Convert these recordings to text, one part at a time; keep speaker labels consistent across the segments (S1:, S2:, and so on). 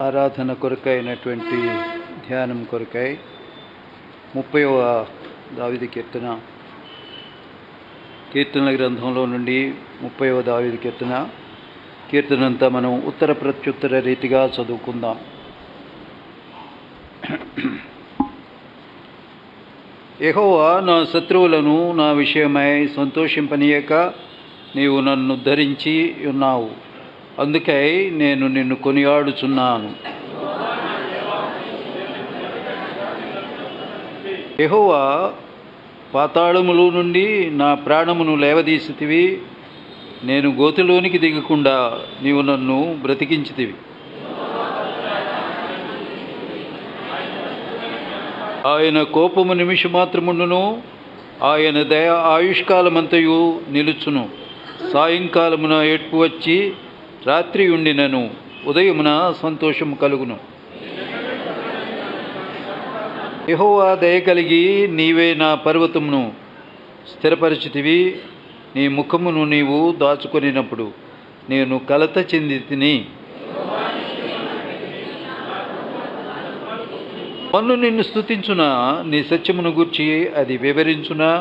S1: ఆరాధన కొరకైనటువంటి ధ్యానం కొరకై 30వ దావీదు కీర్తనల గ్రంథంలో నుండి 30వ దావీదు కీర్తనంతా మనం ఉత్తర ప్రత్యుత్తర రీతిగా చదువుకుందాం. యెహోవా నా శత్రువులను నా విషయమై సంతోషింపనీయక నీవు నన్ను ఉద్ధరించి ఉన్నావు. అందుకై నేను నిన్ను కొనియాడుచున్నాను. యెహోవా, పాతాళములో నుండి నా ప్రాణమును లేవదీసితివి. నేను గోతిలోనికి దిగకుండా నీవు నన్ను బ్రతికించితివి. ఆయన కోపము నిమిషమాత్రముండును, ఆయన దయ ఆయుష్కాలమంతయు నిలుచును. సాయంకాలమున ఏడ్పు వచ్చి రాత్రి ఉండినను ఉదయమున సంతోషము కలుగును. యెహోవా దయ కలిగి నీవే నా పర్వతమును స్థిరపరచితివి. నీ ముఖమును నీవు దాచుకొనినప్పుడు నేను కలత చెంది తిని. మన్ను నిన్ను స్తుతించునా, నీ సత్యమును గూర్చి అది వివరించునా.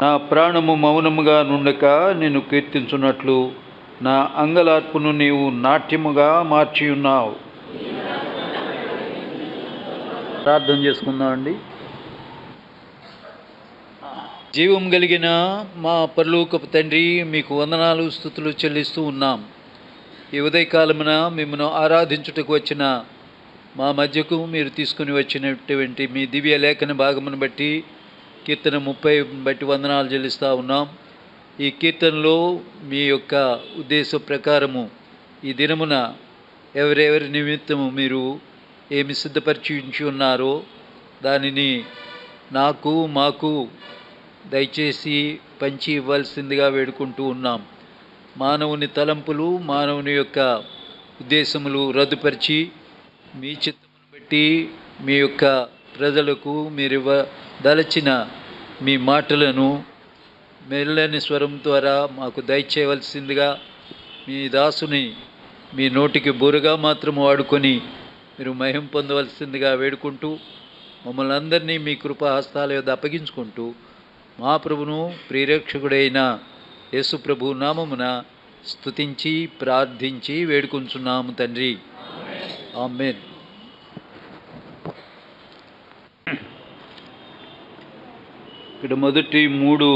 S1: నా ప్రాణము మౌనముగా నుండక నిన్ను కీర్తించున్నట్లు నా అంగలార్పును నీవు నాట్యముగా మార్చి ఉన్నావు. ప్రార్థన చేసుకుందామండి. జీవం కలిగిన మా పరలోకపు తండ్రి, మీకు వందనాలు స్తుతులు చెల్లిస్తూ ఉన్నాం. ఈ ఉదయకాలమున మిమ్మల్ని ఆరాధించుటకు వచ్చిన మా మధ్యకు మీరు తీసుకుని వచ్చినటువంటి మీ దివ్య లేఖన భాగమును బట్టి కీర్తన 30 బట్టి వందనాలు చెల్లిస్తూ ఉన్నాం. ఈ కీర్తనలో మీ యొక్క ఉద్దేశ ప్రకారము ఈ దినమున ఎవరెవరి నిమిత్తము మీరు ఏమి సిద్ధపరిచి ఉన్నారో దానిని నాకు మాకు దయచేసి పంచి ఇవ్వాల్సిందిగా వేడుకుంటూ ఉన్నాం. మానవుని తలంపులు, మానవుని యొక్క ఉద్దేశములు రద్దుపరిచి మీ చిత్తమును బట్టి మీ యొక్క ప్రజలకు మీరు దలచిన మీ మాటలను మెల్లని స్వరం ద్వారా మాకు దయచేయవలసిందిగా మీ దాసుని మీ నోటికి బోరుగా మాత్రం వాడుకొని మీరు మహిమ పొందవలసిందిగా వేడుకుంటూ మమ్మల్ని అందరినీ మీ కృపాహస్తాల యొద్ద అప్పగించుకుంటూ మా ప్రభును ప్రియరక్షకుడైన యేసు ప్రభు నామమున స్తుతించి ప్రార్థించి వేడుకుంటున్నాము తండ్రి. ఆమేన్. ఇక్కడ మొదటి 3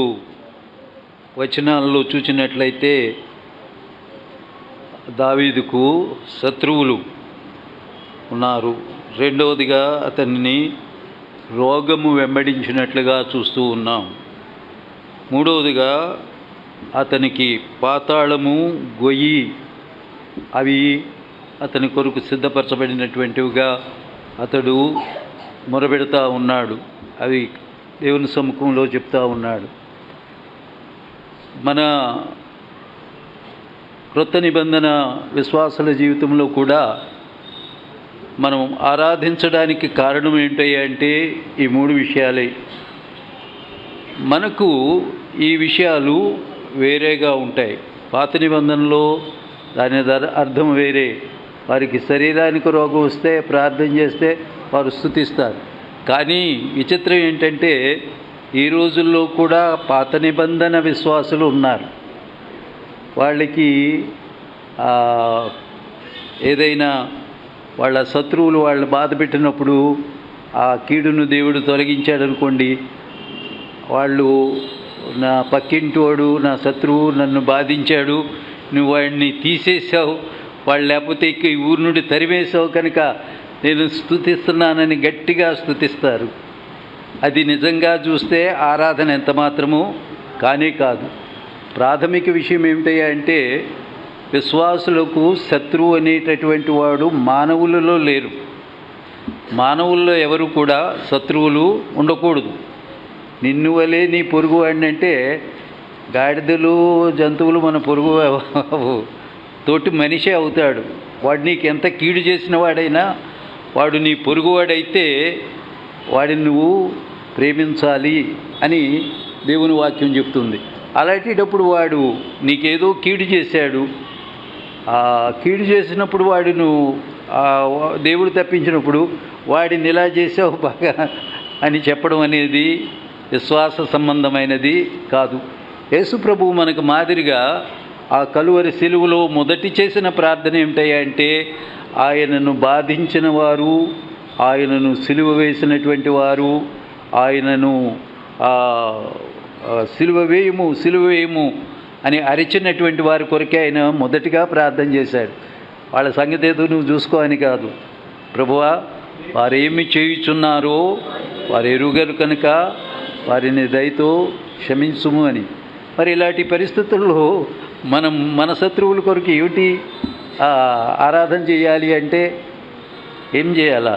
S1: వచనాల్లో చూసినట్లయితే దావీదుకు శత్రువులు ఉన్నారు. రెండవదిగా అతన్ని రోగము వెంబడించినట్లుగా చూస్తూ ఉన్నాం. మూడవదిగా అతనికి పాతాళము, గొయ్యి అవి అతని కొరకు సిద్ధపరచబడినటువంటివిగా అతడు మొరబెడతా ఉన్నాడు. అవి దేవుని సముఖంలో చెప్తా ఉన్నాడు. మన క్రొత్త నిబంధన విశ్వాసుల జీవితంలో కూడా మనం ఆరాధించడానికి కారణం ఏంటంటే ఈ 3 విషయాలే. మనకు ఈ విషయాలు వేరేగా ఉంటాయి. పాత నిబంధనలో దాని అర్థం వేరే. వారికి శరీరానికి రోగం వస్తే ప్రార్థన చేస్తే వారు స్తుతిస్తారు. కానీ విచిత్రం ఏంటంటే ఈ రోజుల్లో కూడా పాత నిబంధన విశ్వాసులు ఉన్నారు. వాళ్ళకి ఏదైనా వాళ్ళ శత్రువులు వాళ్ళు బాధ పెట్టినప్పుడు ఆ కీడును దేవుడు తొలగించాడనుకోండి, వాళ్ళు నా పక్కింటివాడు నా శత్రువు నన్ను బాధించాడు, నువ్వు వాడిని తీసేసావు, వాళ్ళు లేకపోతే ఈ ఊరి నుండి తరిమేసావు కనుక నేను స్తుతిస్తున్నానని గట్టిగా స్తుతిస్తారు. అది నిజంగా చూస్తే ఆరాధన ఎంత మాత్రము కానే కాదు. ప్రాథమిక విషయం ఏమిటంటే విశ్వాసులకు శత్రువు అనేటటువంటి వాడు మానవులలో లేరు. మానవుల్లో ఎవరు కూడా శత్రువులు ఉండకూడదు. నిన్ను వలే నీ పొరుగు వాడిని అంటే గాడిదలు జంతువులు మన పొరుగు తోటి మనిషి అవుతాడు. వాడు నీకు ఎంత కీడు చేసిన వాడైనా వాడు నీ పొరుగువాడైతే వాడిని నువ్వు ప్రేమించాలి అని దేవుని వాక్యం చెప్తుంది. అలాంటప్పుడు వాడు నీకేదో కీడు చేశాడు, కీడు చేసినప్పుడు వాడిను దేవుడు తప్పించినప్పుడు వాడిని ఇలా చేసావు బాగా అని చెప్పడం అనేది విశ్వాస సంబంధమైనది కాదు. యేసు ప్రభువు మనకు మాదిరిగా ఆ కలువరి సిలువలో మొదటి చేసిన ప్రార్థన ఏమిటంటే, ఆయనను బాధించిన వారు, ఆయనను సిలువ వేసినటువంటి వారు, ఆయనను సిలువ వేయము అని అరిచినటువంటి వారి కొరకే ఆయన మొదటిగా ప్రార్థన చేశాడు. వాళ్ళ సంగతి ఏదో నువ్వు చూసుకో అని కాదు. ప్రభువా, వారేమి చేయుచున్నారో వారు ఎరుగరు కనుక వారిని దయతో క్షమించుము అని. మరి ఇలాంటి పరిస్థితుల్లో మనం మన శత్రువుల కొరకు ఏమిటి ఆరాధన చేయాలి అంటే ఏం చేయాలా?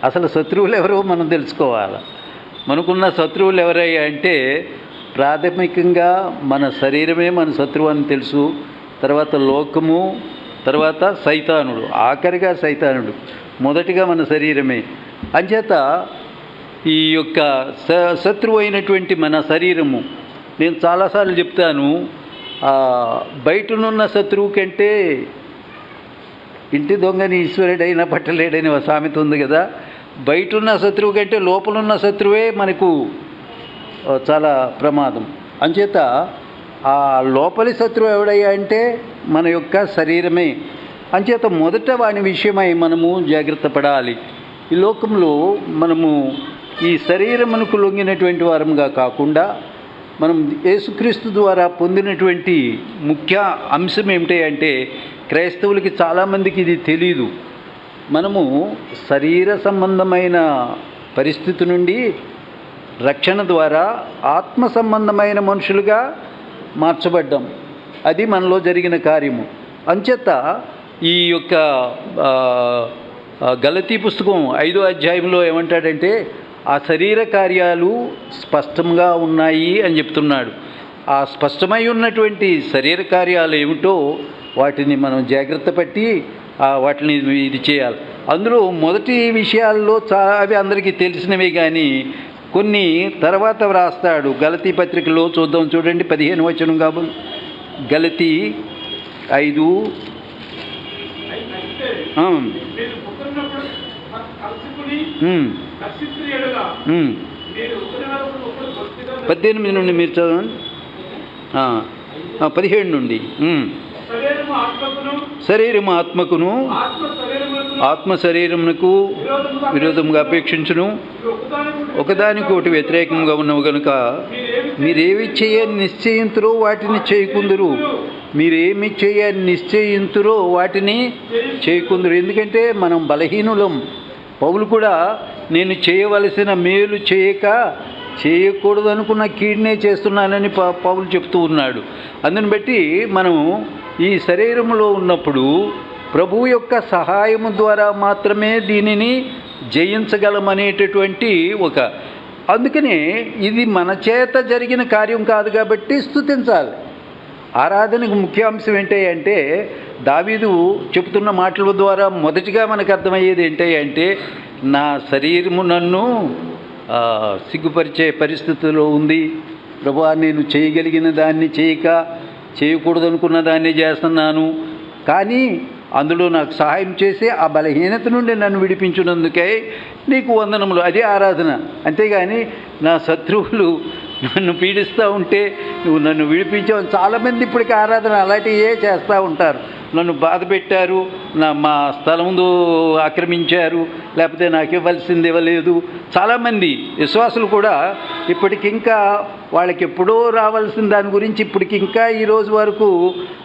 S1: అసలు శత్రువులు ఎవరో మనం తెలుసుకోవాలి. మనకున్న శత్రువులు ఎవరయ్యా అంటే ప్రాథమికంగా మన శరీరమే మన శత్రువు అని తెలుసు, తర్వాత లోకము, తర్వాత సైతానుడు, ఆఖరిగా సైతానుడు, మొదటిగా మన శరీరమే. అంచేత ఈ యొక్క శత్రువు అయినటువంటి మన శరీరము, నేను చాలాసార్లు చెప్తాను, బయటనున్న శత్రువు కంటే ఇంటి దొంగని ఈశ్వరుడైనా పట్టలేడని ఒక సామెత ఉంది కదా. బయటున్న శత్రువు కంటే లోపలున్న శత్రువే మనకు చాలా ప్రమాదం. అంచేత ఆ లోపలి శత్రువు ఎవడయ్యా అంటే మన యొక్క శరీరమే. అంచేత మొదట వాని విషయమై మనము జాగ్రత్త పడాలి. ఈ లోకంలో మనము ఈ శరీరమునకు లొంగినటువంటి వారంగా కాకుండా మనం యేసుక్రీస్తు ద్వారా పొందినటువంటి ముఖ్య అంశం ఏమిటి అంటే, క్రైస్తవులకి చాలామందికి ఇది తెలీదు. మనము శరీర సంబంధమైన పరిస్థితి నుండి రక్షణ ద్వారా ఆత్మ సంబంధమైన మనుషులుగా మార్చబడ్డాం. అది మనలో జరిగిన కార్యము. అంచేత ఈ యొక్క గలతీ పుస్తకం 5వ అధ్యాయంలో ఏమంటాడంటే, ఆ శరీర కార్యాలు స్పష్టంగా ఉన్నాయి అని చెప్తున్నాడు. ఆ స్పష్టమై ఉన్నటువంటి శరీర కార్యాలు ఏమిటో వాటిని మనం జాగ్రత్త పట్టి వాటిని ఇది చేయాలి. అందులో మొదటి విషయాల్లో అవి అందరికీ తెలిసినవే, కానీ కొన్ని తర్వాత వ్రాస్తాడు. గలతీ పత్రికలో చూద్దాం, చూడండి 15వ వచనం కాబట్టి, గలతీ 5 18 నుండి మీరు చదవండి. 17 నుండి, శరీరము ఆత్మకును ఆత్మ శరీరమునకు విరోధముగా అపేక్షించును, ఒకదానికొకటి వ్యతిరేకంగా ఉన్నవి కనుక మీరేమి చేయని నిశ్చయింతురో వాటిని చేయకుందురు. మీరేమి చేయని నిశ్చయింతురో వాటిని చేయకుందురు. ఎందుకంటే మనం బలహీనులం. పౌలు కూడా నేను చేయవలసిన మేలు చేయకూడదు అనుకున్న కీడునే చేస్తున్నానని పౌలు చెప్తూ ఉన్నాడు. అందుని బట్టి మనం ఈ శరీరంలో ఉన్నప్పుడు ప్రభువు యొక్క సహాయము ద్వారా మాత్రమే దీనిని జయించగలమనేటటువంటి అందుకనే ఇది మన చేత జరిగిన కార్యం కాదు కాబట్టి స్తుతించాలి. ఆరాధనకు ముఖ్య అంశం ఏంటంటే, దావీదు చెబుతున్న మాటల ద్వారా మొదటిగా మనకు అర్థమయ్యేది ఏంటంటే, నా శరీరము నన్ను సిగ్గుపరిచే పరిస్థితిలో ఉంది ప్రభువా, నేను చేయగలిగిన దాన్ని చేయకూడదనుకున్న దాన్ని చేస్తున్నాను, కానీ అందులో నాకు సహాయం చేసి ఆ బలహీనత నుండి నన్ను విడిపించినందుకై నీకు వందనములు. అదే ఆరాధన. అంతేగాని నా శత్రువులు నన్ను పీడిస్తూ ఉంటే నువ్వు నన్ను విడిపించావు. చాలామంది ఇప్పటికీ ఆరాధన అలాంటివే చేస్తూ ఉంటారు. నన్ను బాధ పెట్టారు, మా స్థలం ముందు ఆక్రమించారు, లేకపోతే నాకు ఇవ్వాల్సింది ఇవ్వలేదు. చాలామంది విశ్వాసులు కూడా ఇప్పటికింకా వాళ్ళకి ఎప్పుడో రావాల్సిన దాని గురించి ఇప్పటికింకా ఈరోజు వరకు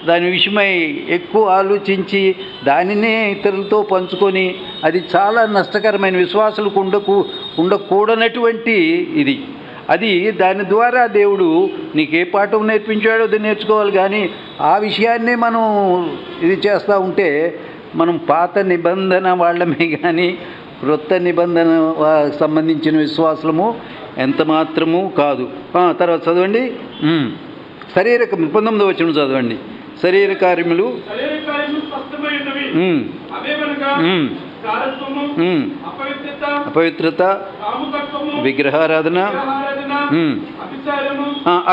S1: దాని విషయమై ఎక్కువ ఆలోచించి దానినే ఇతరులతో పంచుకొని, అది చాలా నష్టకరమైన, విశ్వాసులకు ఉండకూడనటువంటి ఇది. అది దాని ద్వారా దేవుడు నీకు ఏ పాఠం నేర్పించాడో అది నేర్చుకోవాలి. కానీ ఆ విషయాన్నే మనం ఇది చేస్తూ ఉంటే మనం పాత నిబంధన వాళ్ళమే కానీ క్రొత్త నిబంధన సంబంధించిన విశ్వాసము ఎంత మాత్రము కాదు. తర్వాత చదవండి, శరీర 19వ వచనం చదవండి. శరీర కార్యములు అపవిత్రత, విగ్రహారాధన,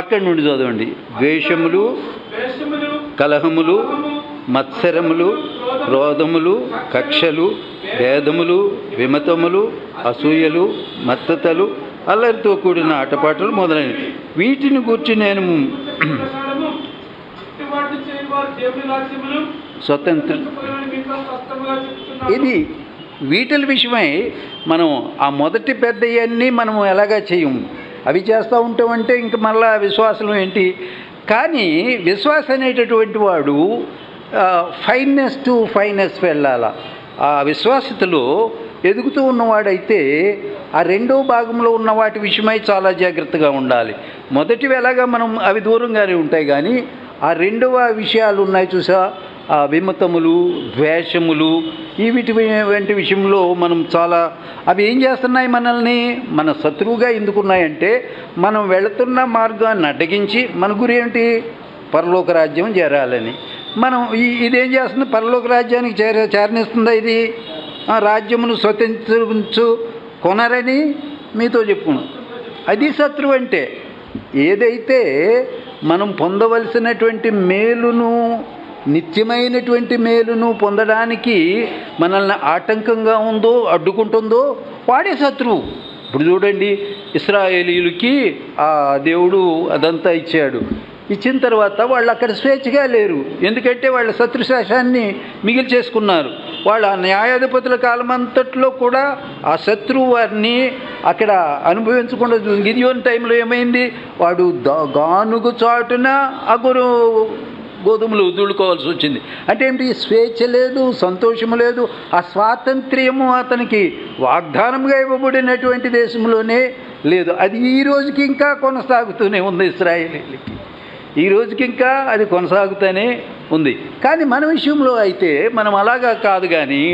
S1: అక్కడి నుండి చదవండి. ద్వేషములు, కలహములు, మత్సరములు, క్రోధములు, కక్షలు, భేదములు, విమతములు, అసూయలు, మత్తతలు, అల్లరితో కూడిన ఆటపాటలు మొదలైనవి. వీటిని గూర్చి నేను స్వతంత్ర ఇది వీటి విషయమై మనం ఆ మొదటి పెద్దవన్నీ మనం ఎలాగా చేయము, అవి చేస్తూ ఉంటామంటే ఇంక మళ్ళా విశ్వాసం ఏంటి. కానీ విశ్వాసం అనేటటువంటి వాడు ఫైనెస్ టు ఫైనెస్ వెళ్ళాల. ఆ విశ్వాసతలో ఎదుగుతూ ఉన్నవాడైతే ఆ రెండో భాగంలో ఉన్న వాటి విషయమై చాలా జాగ్రత్తగా ఉండాలి. మొదటివి ఎలాగా మనం అవి దూరంగానే ఉంటాయి, కానీ ఆ రెండవ విషయాలు ఉన్నాయి చూసా, ఆ విమతములు, ద్వేషములు, వీటి వంటి విషయంలో మనం చాలా అవి ఏం చేస్తున్నాయి, మనల్ని మన శత్రువుగా ఎందుకున్నాయంటే మనం వెళుతున్న మార్గాన్ని అడ్డగించి మన గురి ఏమిటి, పరలోక రాజ్యం చేరాలని. మనం ఇదేం చేస్తుంది, పరలోక రాజ్యానికి చేరనిస్తుందా? ఇది రాజ్యమును స్వతంత్రించు కొనరని మీతో చెప్పుకున్నాం. అది శత్రువు అంటే. ఏదైతే మనం పొందవలసినటువంటి మేలును, నిత్యమైనటువంటి మేలును పొందడానికి మనల్ని ఆటంకంగా ఉందో, అడ్డుకుంటుందో వాడే శత్రువు. ఇప్పుడు చూడండి, ఇశ్రాయేలీయులకి ఆ దేవుడు అదంతా ఇచ్చాడు. ఇచ్చిన తర్వాత వాళ్ళు అక్కడ స్వేచ్ఛగా లేరు, ఎందుకంటే వాళ్ళ శత్రుశాసాన్ని మిగిలి చేసుకున్నారు. వాళ్ళ న్యాయాధిపతుల కాలమంతట్లో కూడా ఆ శత్రువు వారిని అక్కడ అనుభవించకుండా. గిదియోను టైంలో ఏమైంది, వాడు గానుగు చాటున అగురు గోధుమలు దుడుకోవాల్సి వచ్చింది. అంటే ఏంటి, స్వేచ్ఛ లేదు, సంతోషము లేదు. ఆ స్వాతంత్ర్యము అతనికి వాగ్దానంగా ఇవ్వబడినటువంటి దేశంలోనే లేదు. అది ఈ రోజుకి ఇంకా కొనసాగుతూనే ఉంది. ఇశ్రాయేలీయులకి ఈ రోజుకి ఇంకా అది కొనసాగుతూనే ఉంది. కానీ మన విషయంలో అయితే మనం అలాగా కాదు, కానీ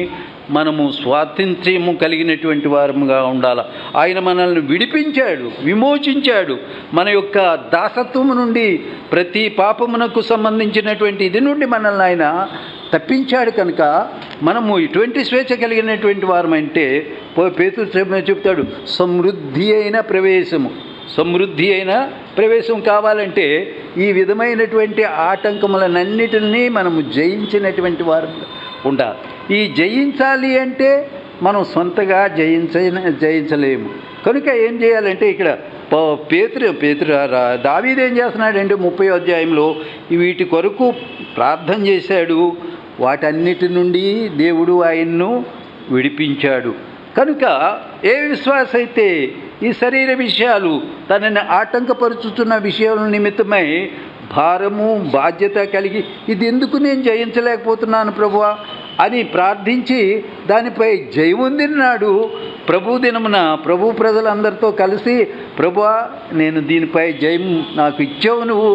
S1: మనము స్వాతంత్ర్యము కలిగినటువంటి వారముగా ఉండాలి. ఆయన మనల్ని విడిపించాడు, విమోచించాడు. మన యొక్క దాసత్వము నుండి, ప్రతి పాపమునకు సంబంధించినటువంటి ఇది నుండి మనల్ని ఆయన తప్పించాడు. కనుక మనము ఇటువంటి స్వేచ్ఛ కలిగినటువంటి వారమంటే పేతురు చెప్తాడు, సమృద్ధి అయిన ప్రవేశము. సమృద్ధి అయిన ప్రవేశం కావాలంటే ఈ విధమైనటువంటి ఆటంకములన్నిటినీ మనము జయించినటువంటి వారు ఉండాలి. ఈ జయించాలి అంటే మనం సొంతగా జయించలేము. కనుక ఏం చేయాలంటే ఇక్కడ పేతురు దావీదు ఏం చేస్తున్నాడంటే 30వ అధ్యాయంలో వీటి కొరకు ప్రార్థన చేశాడు. వాటన్నిటి నుండి దేవుడు ఆయన్ను విడిపించాడు. కనుక ఏ విశ్వాస అయితే ఈ శరీర విషయాలు తనని ఆటంకపరుచుతున్న విషయాల నిమిత్తమై భారము, బాధ్యత కలిగి ఇది ఎందుకు నేను జయించలేకపోతున్నాను ప్రభువా అని ప్రార్థించి దానిపై జయముందినాడు. ప్రభు దినమున ప్రభు ప్రజలందరితో కలిసి, ప్రభువా నేను దీనిపై జయం నాకు ఇచ్చావు, నువ్వు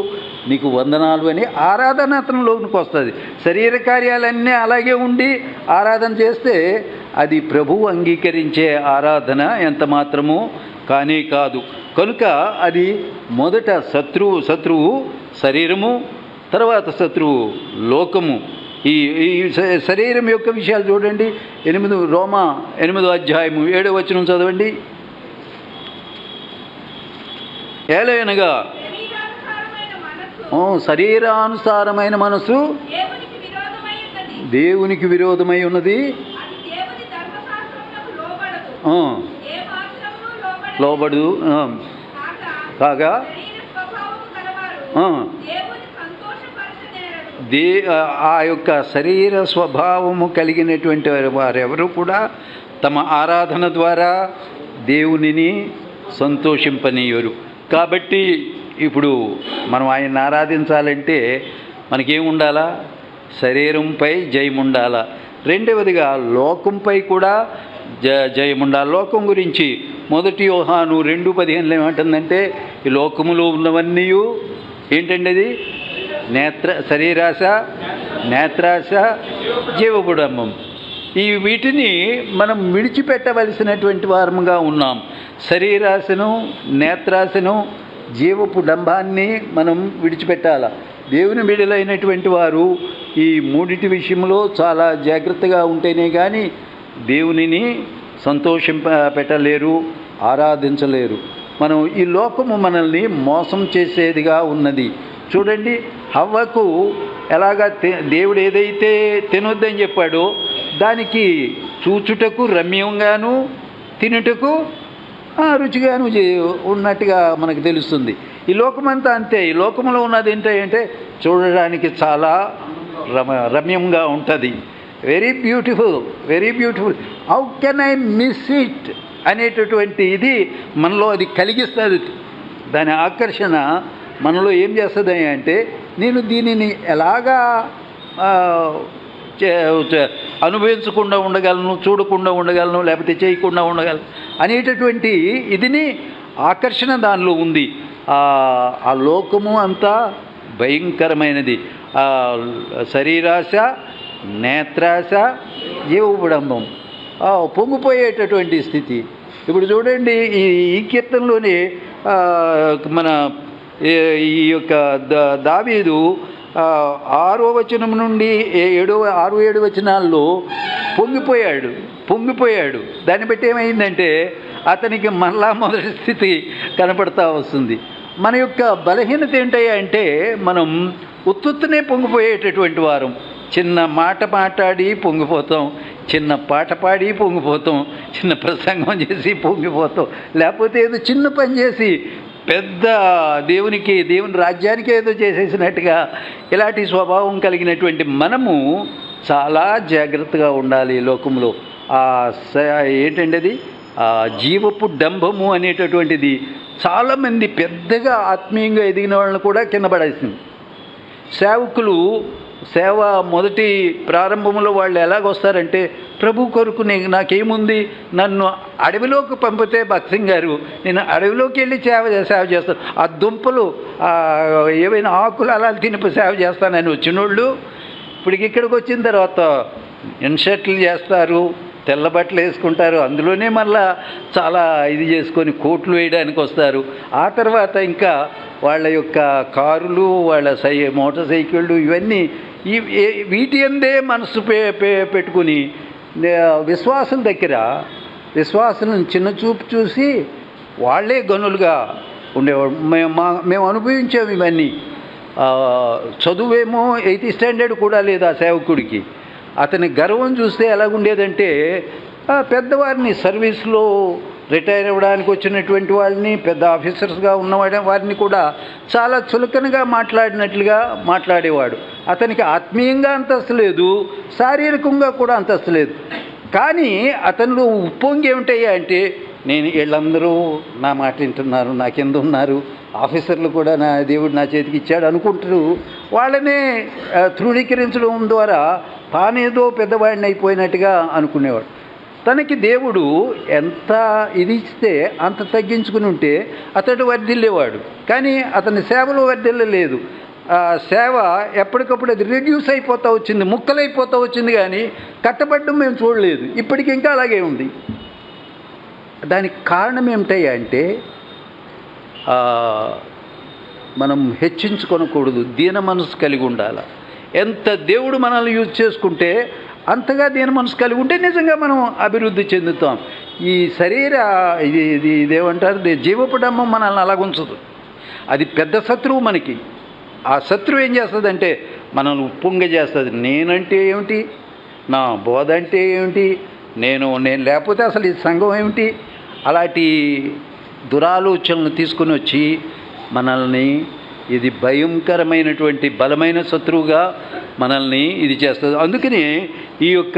S1: నీకు వందనాలు అని ఆరాధన అతనిలోనికి వస్తుంది. శరీర కార్యాలన్నీ అలాగే ఉండి ఆరాధన చేస్తే అది ప్రభువు అంగీకరించే ఆరాధన ఎంత మాత్రము కానీ కాదు. కనుక అది మొదట శత్రువు శరీరము, తర్వాత శత్రువు లోకము. ఈ శరీరం యొక్క విషయాలు చూడండి. రోమా 8వ అధ్యాయము 7వ వచనం చదవండి. ఏలయనగా శరీరానుసారమైన మనసు దేవునికి విరోధమై ఉన్నది, లోబడు కాగా ఆ యొక్క శరీర స్వభావము కలిగినటువంటి వారెవరు కూడా తమ ఆరాధన ద్వారా దేవునిని సంతోషింపనీయరు. కాబట్టి ఇప్పుడు మనం ఆయన్ని ఆరాధించాలంటే మనకేముండాలా, శరీరంపై జయం ఉండాలా. రెండవదిగా లోకంపై కూడా జయం ఉండాలి. లోకం గురించి 1 యోహాను 2:15 ఏమంటుందంటే, ఈ లోకములో ఉన్నవన్నీ ఏంటండి, అది శరీరాశ, నేత్రాశ, జీవబుడంబం. వీటిని మనం విడిచిపెట్టవలసినటువంటి వారముగా ఉన్నాం. శరీరాశను, నేత్రాశను, జీవపు డంబాన్ని మనం విడిచిపెట్టాల. దేవుని బిడ్డలైనటువంటి వారు ఈ మూడిటి విషయంలో చాలా జాగ్రత్తగా ఉంటేనే కానీ దేవునిని సంతోషింపబెట్టలేరు, ఆరాధించలేరు. మనం ఈ లోకము మనల్ని మోసం చేసేదిగా ఉన్నది. చూడండి, హవ్వకు ఎలాగా దేవుడు ఏదైతే తినొద్దని చెప్పాడో దానికి చూచుటకు రమ్యంగాను తినుటకు రుచిగాను ఉన్నట్టుగా మనకు తెలుస్తుంది. ఈ లోకమంతా అంతే. ఈ లోకంలో ఉన్నది ఏంటంటే చూడడానికి చాలా రమ్యంగా ఉంటుంది. Very beautiful, very beautiful. How can I miss it అనేటటువంటి ఇది మనలో అది కలిగిస్తుంది. దాని ఆకర్షణ మనలో ఏం చేస్తుంది అంటే నేను దీనిని ఎలాగా అనుభవించకుండా ఉండగలను, చూడకుండా ఉండగలను, లేకపోతే చేయకుండా ఉండగలను అనేటటువంటి ఇదిని ఆకర్షణ దానిలో ఉంది. ఆ లోకము అంతా భయంకరమైనది. శరీరాశ, నేత్రాశ, జీవబడంబం, పొంగిపోయేటటువంటి స్థితి. ఇప్పుడు చూడండి, ఈ కీర్తనలోని మన ఈ యొక్క దావీదు 6వ వచనం నుండి 6-7 వచనాల్లో పొంగిపోయాడు. దాన్ని బట్టి ఏమైందంటే అతనికి మరలా మొదటి స్థితి కనపడతా వస్తుంది. మన యొక్క బలహీనత ఏంటంటే మనం ఉత్తునే పొంగిపోయేటటువంటి వారం. చిన్న మాట మాట్లాడి పొంగిపోతాం, చిన్న పాట పాడి పొంగిపోతాం, చిన్న ప్రసంగం చేసి పొంగిపోతాం, లేకపోతే ఏదో చిన్న పని చేసి పెద్ద దేవుని రాజ్యానికి ఏదో చేసేసినట్టుగా ఇలాంటి స్వభావం కలిగినటువంటి మనము చాలా జాగ్రత్తగా ఉండాలి. లోకంలో ఏంటంటే అది జీవపు డంబము అనేటటువంటిది చాలామంది పెద్దగా ఆత్మీయంగా ఎదిగిన వాళ్ళని కూడా కింద పడేసింది. సేవకులు సేవ మొదటి ప్రారంభంలో వాళ్ళు ఎలాగొస్తారంటే, ప్రభు కొరకు నాకేముంది, నన్ను అడవిలోకి పంపితే భక్సింగ్ గారు నేను అడవిలోకి వెళ్ళి సేవ చేస్తాను, ఆ దుంపలు ఏవైనా ఆకులు అలా తినిపి సేవ చేస్తానని వచ్చినోళ్ళు ఇప్పటికి ఇక్కడికి వచ్చిన తర్వాత ఇన్షర్ట్లు చేస్తారు, తెల్ల బట్టలు వేసుకుంటారు, అందులోనే మళ్ళా చాలా ఇది చేసుకొని కోట్లు వేయడానికి వస్తారు. ఆ తర్వాత ఇంకా వాళ్ళ యొక్క కారులు, వాళ్ళ మోటార్ సైకిళ్ళు, ఇవన్నీ వీటి అందే మనసు పెట్టుకుని విశ్వాసుల దగ్గర విశ్వాసులను చిన్న చూపు చూసి వాళ్ళే గనులుగా ఉండేవాడు. మేము అనుభవించాము ఇవన్నీ. చదువేమో 8th స్టాండర్డ్ కూడా లేదు ఆ సేవకుడికి. అతని గర్వం చూస్తే ఎలాగుండేదంటే పెద్దవారిని సర్వీస్లో రిటైర్ అవ్వడానికి వచ్చినటువంటి వాళ్ళని, పెద్ద ఆఫీసర్స్గా వారిని కూడా చాలా చులకనగా మాట్లాడినట్లుగా మాట్లాడేవాడు. అతనికి ఆత్మీయంగా అంతస్తు లేదు, శారీరకంగా కూడా అంతస్తు లేదు. కానీ అతనిలో ఉప్పొంగి ఏమిటయ్యా అంటే, నేను వీళ్ళందరూ నా మాట వింటున్నారు, నా కింద ఉన్నారు, ఆఫీసర్లు కూడా నా దేవుడు నా చేతికి ఇచ్చాడు అనుకుంటూ వాళ్ళనే తృణీకరించడం ద్వారా తానేదో పెద్దవాడిని అయిపోయినట్టుగా అనుకునేవాడు. తనకి దేవుడు ఎంత ఇది ఇస్తే అంత తగ్గించుకుని ఉంటే అతడు వర్ధిల్లేవాడు. కానీ అతని సేవలో వర్ధిల్లలేదు. సేవ ఎప్పటికప్పుడు అది రెడ్యూస్ అయిపోతూ వచ్చింది, ముక్కలైపోతూ వచ్చింది, కానీ కట్టబడ్డం మేము చూడలేదు. ఇప్పటికి ఇంకా అలాగే ఉంది. దానికి కారణం ఏమిటయ్యా అంటే మనం హెచ్చించుకొనకూడదు, దీన మనసు కలిగి ఉండాలి. ఎంత దేవుడు మనల్ని యూజ్ చేసుకుంటే అంతగా దీన మనసు కలిగి ఉంటే నిజంగా మనం అభివృద్ధి చెందుతాం. ఈ ఇదేమంటారు, జీవపు డంబం మనల్ని అలాగుంచదు. అది పెద్ద శత్రువు మనకి. ఆ శత్రువు ఏం చేస్తుందంటే మనల్ని ఉప్పొంగ చేస్తుంది. నేనంటే ఏమిటి, నా బోధ అంటే ఏమిటి, నేను లేకపోతే అసలు ఈ సంఘం ఏమిటి, అలాంటి దురాలోచనలు తీసుకుని వచ్చి మనల్ని ఇది భయంకరమైనటువంటి బలమైన శత్రువుగా మనల్ని ఇది చేస్తుంది. అందుకని ఈ యొక్క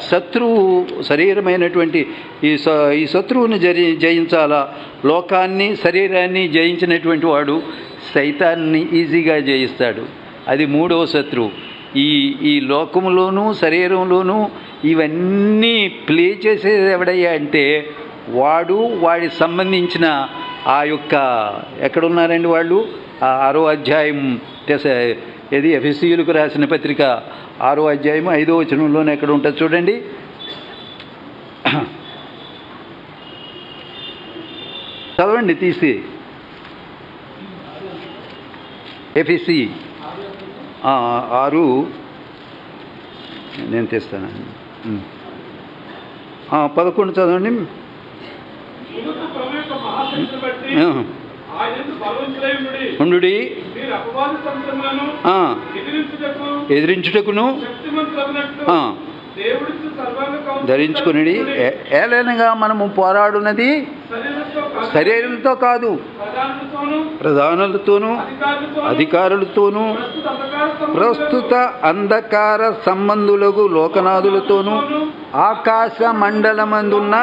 S1: శత్రువు శరీరమైనటువంటి ఈ శత్రువుని జయించాలా. లోకాన్ని శరీరాన్ని జయించినటువంటి వాడు సైతాన్ని ఈజీగా జయిస్తాడు. అది 3వ శత్రువు. ఈ లోకంలోనూ శరీరంలోనూ ఇవన్నీ ప్లే చేసేది ఎవడయ్యా అంటే వాడికి సంబంధించిన ఆ యొక్క ఎక్కడున్నారండి వాళ్ళు, 6వ అధ్యాయం ఏది ఎఫెసీయులకు రాసిన పత్రిక 6వ అధ్యాయం 5వ వచనంలోనే ఎక్కడ ఉంటుంది చూడండి. చదవండి తీసి. ఎఫెసీ 6 నేను తెస్తాను. 11 చదవండి. ఉండుడి
S2: మీరు అపవాది తంత్రములను
S1: ఎదిరించుటకును
S2: శక్తిమంతులగునట్లు దేవుడిచ్చు సర్వాంగ కవచము
S1: ధరించుకుని ఏలైనగా మనము పోరాడున్నది శరీరంతో కాదు, ప్రధానులతోనూ అధికారులతోనూ ప్రస్తుత అంధకార సంబంధులకు లోకనాథులతోనూ ఆకాశ మండలమందున్న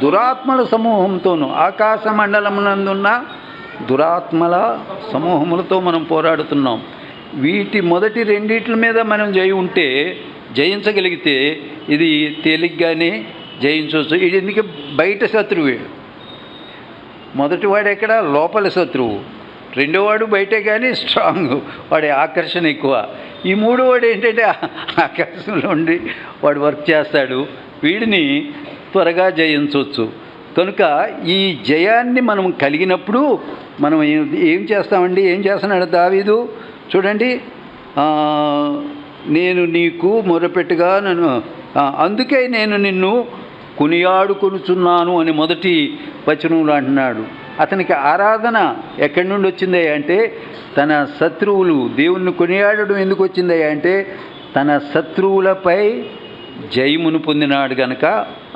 S1: దురాత్మల సమూహంతోనూ ఆకాశ మండలమునందున్న దురాత్మల సమూహములతో మనం పోరాడుతున్నాం. వీటి మొదటి రెండిట్ల మీద మనం జయించగలిగితే ఇది తేలిగ్గానే జయించవచ్చు. ఇది ఎందుకు బయట శత్రువే. మొదటివాడు ఎక్కడ లోపల శత్రువు, రెండోవాడు బయటే కానీ స్ట్రాంగ్, వాడి ఆకర్షణ ఎక్కువ. ఈ మూడోవాడు ఏంటంటే ఆకర్షణలో ఉండి వాడు వర్క్ చేస్తాడు, వీడిని త్వరగా జయించవచ్చు. కనుక ఈ జయాన్ని మనం కలిగినప్పుడు మనం ఏం చేస్తామండి? ఏం చేస్తున్నాడు దావీదు చూడండి. నేను నీకు మొరపెట్టుగా అందుకే నేను నిన్ను కొనియాడుకొనుచున్నాను అని మొదటి వచనంలో అంటున్నాడు. అతనికి ఆరాధన ఎక్కడి నుండి వచ్చింది అంటే తన శత్రువులు, దేవుణ్ణి కొనియాడడం ఎందుకు వచ్చింది అంటే తన శత్రువులపై జయమును పొందినాడు కనుక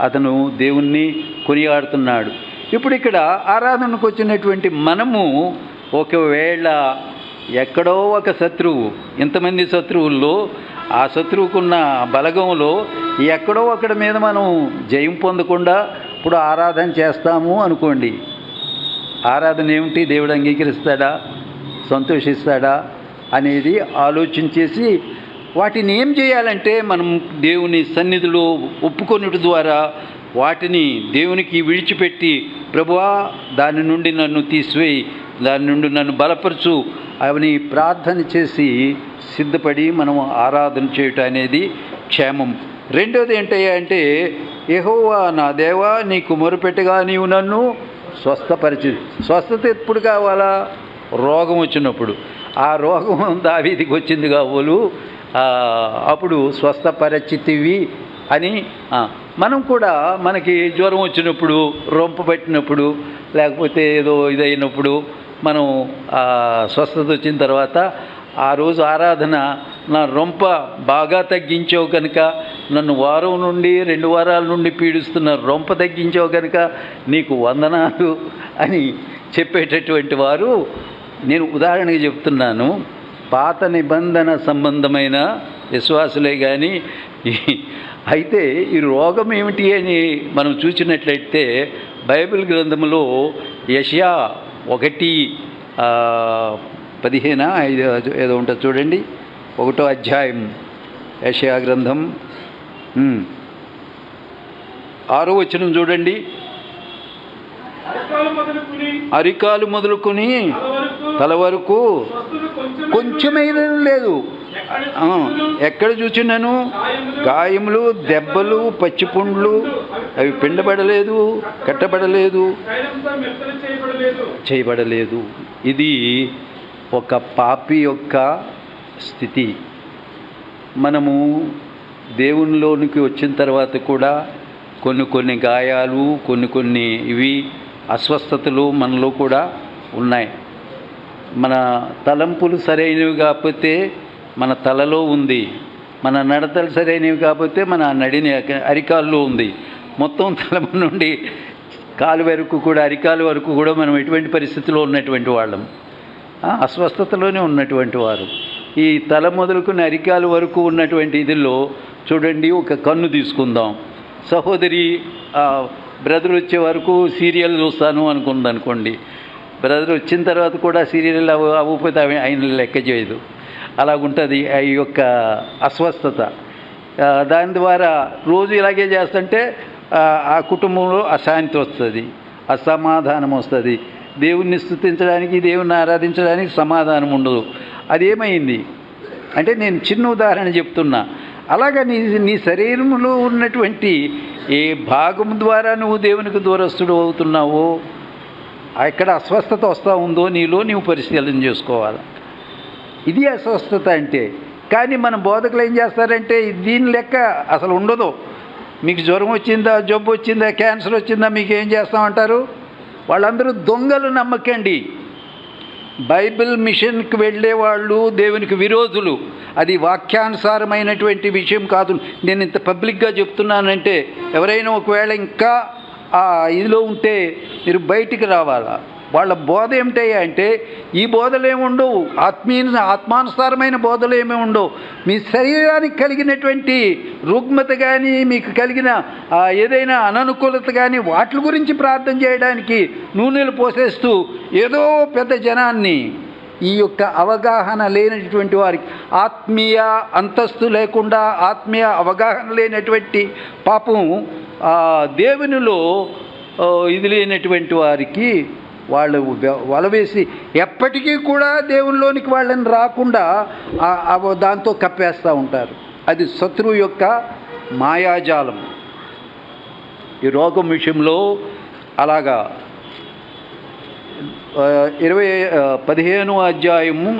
S1: అతను దేవుణ్ణి కొనియాడుతున్నాడు. ఇప్పుడు ఇక్కడ ఆరాధనకు వచ్చినటువంటి మనము ఒకవేళ ఎక్కడో ఒక శత్రువు, ఇంతమంది శత్రువుల్లో ఆ శత్రువుకున్న బలగంలో ఎక్కడో ఒకటి మీద మనం జయం పొందకుండా ఇప్పుడు ఆరాధన చేస్తాము అనుకోండి. ఆరాధన ఏమిటి? దేవుడు అంగీకరిస్తాడా, సంతోషిస్తాడా అనేది ఆలోచించేసి వాటిని ఏం చేయాలంటే మనం దేవుని సన్నిధిలో ఒప్పుకొనుట ద్వారా వాటిని దేవునికి విడిచిపెట్టి, ప్రభువా దాని నుండి నన్ను తీసివేయి, దాని నుండి నన్ను బలపరచు అని ప్రార్థన చేసి సిద్ధపడి మనం ఆరాధన చేయటం అనేది క్షేమం. రెండోది ఏంటంటే యెహోవా నా దేవా నీకు మొరపెట్టగా నీవు నన్ను స్వస్థపరిచి. స్వస్థత ఎప్పుడు కావాలా? రోగం వచ్చినప్పుడు. ఆ రోగం దావీదికి వచ్చింది కాబోలు అప్పుడు స్వస్థపరిచితివి అని. మనం కూడా మనకి జ్వరం వచ్చినప్పుడు, రొంప పట్టినప్పుడు, లేకపోతే ఏదో ఇదైనప్పుడు మనం స్వస్థత వచ్చిన తర్వాత ఆ రోజు ఆరాధన, నా రొంప బాగా తగ్గించావు కనుక, నన్ను వారం నుండి 2 వారాల నుండి పీడిస్తున్న రొంప తగ్గించావు కనుక నీకు వందనాలు అని చెప్పేటటువంటి వారు. నేను ఉదాహరణగా చెప్తున్నాను, పాత నిబంధన సంబంధమైన విశ్వాసులే కానీ. అయితే ఈ రోగం ఏమిటి అని మనం చూసినట్లయితే బైబిల్ గ్రంథంలో యెషయా 1:15 ఏదో ఉంటుంది చూడండి, 1వ అధ్యాయం యెషయా గ్రంథం 6వ వచనం చూడండి. అరికాలు మొదలుకొని తల వరకు కొంచెమైన లేదు, ఎక్కడ చూచినాను గాయములు, దెబ్బలు, పచ్చిపుండ్లు, అవి పిండబడలేదు, కట్టబడలేదు, చేయబడలేదు. ఇది ఒక పాపి యొక్క స్థితి. మనము దేవునిలోనికి వచ్చిన తర్వాత కూడా కొన్ని గాయాలు, కొన్ని ఇవి అస్వస్థతలు మనలో కూడా ఉన్నాయి. మన తలంపులు సరైనవి కాకపోతే మన తలలో ఉంది, మన నడతలు సరైనవి కాకపోతే మన నడిని అరికాల్లో ఉంది. మొత్తం తల నుండి కాలు వరకు కూడా, అరికాలు వరకు కూడా మనం ఎటువంటి పరిస్థితిలో ఉన్నటువంటి వాళ్ళం, అస్వస్థతలోనే ఉన్నటువంటి వారు. ఈ తల మొదలుకుని అరికాలు వరకు ఉన్నటువంటి ఇదిలో చూడండి, ఒక కన్ను తీసుకుందాం. సహోదరి బ్రదర్ వచ్చే వరకు సీరియల్ చూస్తాను అనుకోండి, బ్రదర్ వచ్చిన తర్వాత కూడా సీరియల్ అవ్వకపోతే ఆయన లెక్క చేయదు. అలాగుంటుంది ఈ యొక్క అస్వస్థత. దాని ద్వారా రోజు ఇలాగే చేస్తుంటే ఆ కుటుంబంలో అశాంతి వస్తుంది, అసమాధానం వస్తుంది. దేవుణ్ణి స్తుతించడానికి, దేవుణ్ణి ఆరాధించడానికి సమాధానం ఉండదు. అదేమైంది అంటే నేను చిన్న ఉదాహరణ చెప్తున్నా. అలాగా నీ శరీరంలో ఉన్నటువంటి ఏ భాగం ద్వారా నువ్వు దేవునికి దూరస్తుడు అవుతున్నావో, ఎక్కడ అస్వస్థత వస్తూ ఉందో నీలో నీవు పరిశీలన చేసుకోవాలి. ఇది అస్వస్థత అంటే. కానీ మన బోధకులు ఏం చేస్తారంటే దీని లెక్క అసలు ఉండదు. మీకు జ్వరం వచ్చిందా, జబ్బు వచ్చిందా, క్యాన్సర్ వచ్చిందా, మీకు ఏం చేస్తామంటారు? వాళ్ళందరూ దొంగలు. నమ్మకండి, బైబిల్ మిషన్కి వెళ్ళే వాళ్ళు దేవునికి విరోధులు. అది వాక్యానుసారమైనటువంటి విషయం కాదు. నేను ఇంత పబ్లిక్గా చెప్తున్నానంటే ఎవరైనా ఒకవేళ ఇంకా ఇదిలో ఉంటే మీరు బయటికి రావాలా. వాళ్ళ బోధ ఏమిటయ్యా అంటే ఈ బోధలు ఏమి ఉండవు, ఆత్మానుసారమైన బోధలు ఏమి ఉండవు. మీ శరీరానికి కలిగినటువంటి రుగ్మత కానీ, మీకు కలిగిన ఏదైనా అననుకూలత కానీ వాటి గురించి ప్రార్థన చేయడానికి నూనెలు పోసేస్తూ ఏదో పెద్ద జనాన్ని, ఈ యొక్క అవగాహన లేనటువంటి వారికి, ఆత్మీయ అంతస్తు లేకుండా ఆత్మీయ అవగాహన లేనటువంటి పాపం దేవునిలో ఇది లేనటువంటి వారికి వాళ్ళు వలవేసి ఎప్పటికీ కూడా దేవునిలోనికి వాళ్ళని రాకుండా దాంతో కప్పేస్తూ ఉంటారు. అది శత్రువు యొక్క మాయాజాలం. ఈ రోగం విషయంలో అలాగా 15వ అధ్యాయము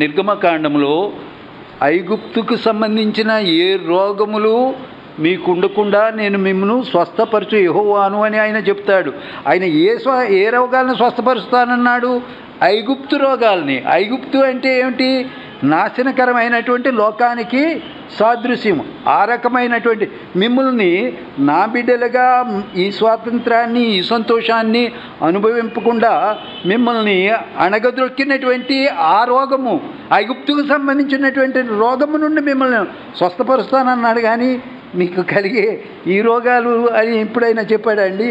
S1: నిర్గమకాండంలో ఐగుప్తుకు సంబంధించిన ఏ రోగములు మీకు ఉండకుండా నేను మిమ్మల్ని స్వస్థపరచు యెహోవాను అని ఆయన చెప్తాడు. ఆయన ఏ రోగాలను స్వస్థపరుస్తానన్నాడు? ఐగుప్తు రోగాల్ని. ఐగుప్తు అంటే ఏమిటి? నాశనకరమైనటువంటి లోకానికి సాదృశ్యం. ఆ రకమైనటువంటి మిమ్మల్ని నా బిడ్డలుగా ఈ స్వాతంత్రాన్ని, ఈ సంతోషాన్ని అనుభవింపకుండా మిమ్మల్ని అణగదొక్కినటువంటి ఆ రోగము, ఐగుప్తుకు సంబంధించినటువంటి రోగము నుండి మిమ్మల్ని స్వస్థపరుస్తానన్నాడు. కానీ మీకు కలిగే ఈ రోగాలు అని ఎప్పుడైనా చెప్పాడండి?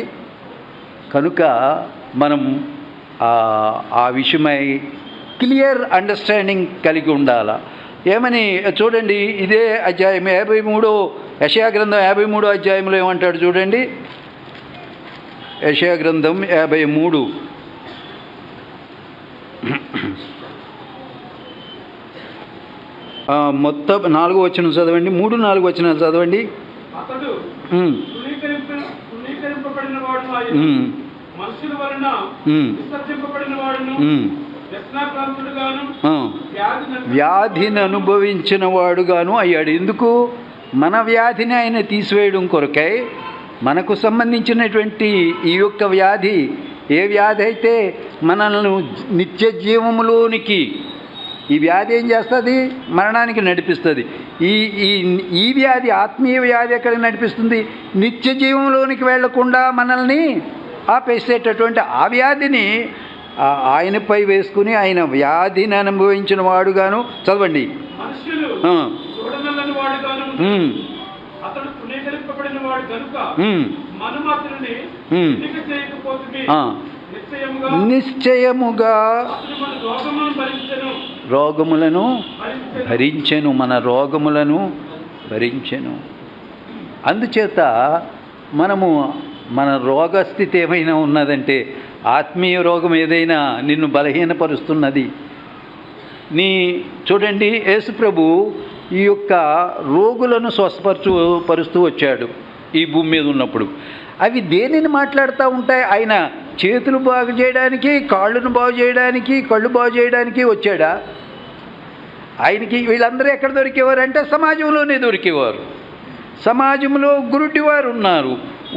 S1: కనుక మనం ఆ విషయమై క్లియర్ అండర్స్టాండింగ్ కలిగి ఉండాలి. ఏమని చూడండి, ఇదే అధ్యాయం 53 యెషయా గ్రంథం 53 అధ్యాయంలో ఏమంటాడు చూడండి. యెషయా గ్రంథం 53 మొత్తం 4వ వచనం చదవండి, 3-4 వచనాలు చదవండి.
S2: అతడు తృణీకరింపబడిన వాడు, మనుషుల వలన విసర్జింపబడిన వాడును, వ్యసనాక్రాంతుడుగాను, వ్యాధిని
S1: అనుభవించిన వాడుగాను అయ్యాడు. ఎందుకు? మన వ్యాధిని ఆయన తీసివేయడం కొరకై. మనకు సంబంధించినటువంటి ఈ యొక్క వ్యాధి, ఏ వ్యాధి అయితే మనల్ని నిత్య జీవములోనికి, ఈ వ్యాధి ఏం చేస్తుంది? మరణానికి నడిపిస్తుంది. ఈ వ్యాధి, ఆత్మీయ వ్యాధి ఎక్కడికి నడిపిస్తుంది? నిత్య జీవంలోనికి వెళ్లకుండా మనల్ని ఆపేసేటటువంటి ఆ వ్యాధిని ఆయనపై వేసుకుని ఆయన వ్యాధిని అనుభవించిన వాడుగాను. చదవండి. నిశ్చయముగా రోగములను భరించెను, మన రోగములను భరించెను. అందుచేత మనము మన రోగస్థితి ఏమైనా ఉన్నదంటే, ఆత్మీయ రోగం ఏదైనా నిన్ను బలహీనపరుస్తున్నది. చూడండి, యేసుప్రభు ఈ యొక్క రోగులను స్వస్థపరుస్తూ వచ్చాడు ఈ భూమి మీద ఉన్నప్పుడు. అవి దేనిని మాట్లాడుతూ ఉంటాయి? ఆయన చేతులు బాగు చేయడానికి, కాళ్ళను బాగు చేయడానికి, కళ్ళు బాగు చేయడానికి వచ్చాడా? ఆయనకి వీళ్ళందరూ ఎక్కడ దొరికేవారు అంటే సమాజంలోనే దొరికేవారు. సమాజంలో గురుటివారు ఉన్నారు,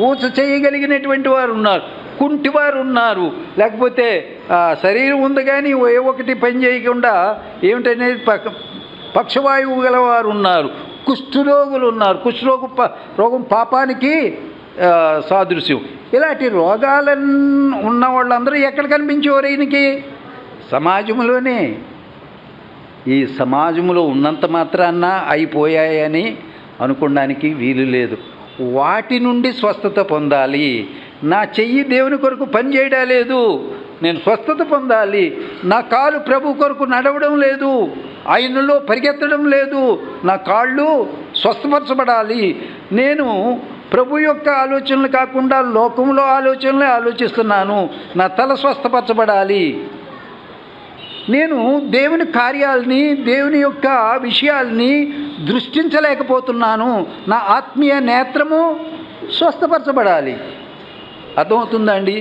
S1: ఊచ చేయగలిగినటువంటి వారు ఉన్నారు, కుంటివారు ఉన్నారు, లేకపోతే శరీరం ఉంది కానీ ఏ ఒకటి పని చేయకుండా ఏమిటనేది పక్షవాయువు గలవారు ఉన్నారు, కుష్ఠరోగులు ఉన్నారు. రోగం పాపానికి సాదృశ్యం. ఇలాంటి రోగాలను ఉన్న వాళ్ళందరూ ఎక్కడ కనిపించేవారు ఈయనకి? సమాజంలోనే. ఈ సమాజంలో ఉన్నంత మాత్రాన అయిపోయాయని అనుకోవడానికి వీలు లేదు. వాటి నుండి స్వస్థత పొందాలి. నా చెయ్యి దేవుని కొరకు పని చేయడం లేదు, నేను స్వస్థత పొందాలి. నా కాలు ప్రభు కొరకు నడవడం లేదు, ఆయనలో పరిగెత్తడం లేదు, నా కాళ్ళు స్వస్థపరచబడాలి. నేను ప్రభు యొక్క ఆలోచనలు కాకుండా లోకంలో ఆలోచనలే ఆలోచిస్తున్నాను, నా తల స్వస్థపరచబడాలి. నేను దేవుని కార్యాలని, దేవుని యొక్క విషయాల్ని దృష్టించలేకపోతున్నాను, నా ఆత్మీయ నేత్రము స్వస్థపరచబడాలి. అర్థమవుతుందండి?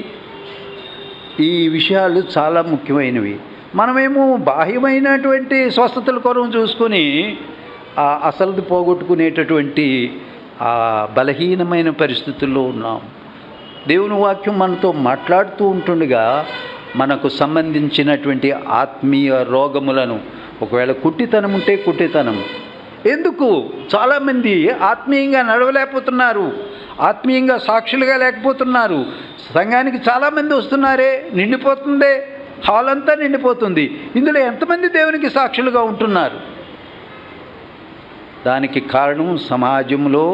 S1: ఈ విషయాలు చాలా ముఖ్యమైనవి. మనమేమో బాహ్యమైనటువంటి స్వస్థతల కొరకు చూసుకొని అసలు పోగొట్టుకునేటటువంటి బలహీనమైన పరిస్థితుల్లో ఉన్నాం. దేవుని వాక్యం మనతో మాట్లాడుతూ ఉంటుండగా మనకు సంబంధించినటువంటి ఆత్మీయ రోగములను, ఒకవేళ కుట్టితనం ఉంటే కుట్టితనం. ఎందుకు చాలామంది ఆత్మీయంగా నడవలేకపోతున్నారు, ఆత్మీయంగా సాక్షులుగా లేకపోతున్నారు. సంఘానికి చాలామంది వస్తున్నారే, నిండిపోతుందే, హాల్ అంతా నిండిపోతుంది. ఇందులో ఎంతమంది దేవునికి సాక్షులుగా ఉంటున్నారు? దానికి కారణం సమాజంలో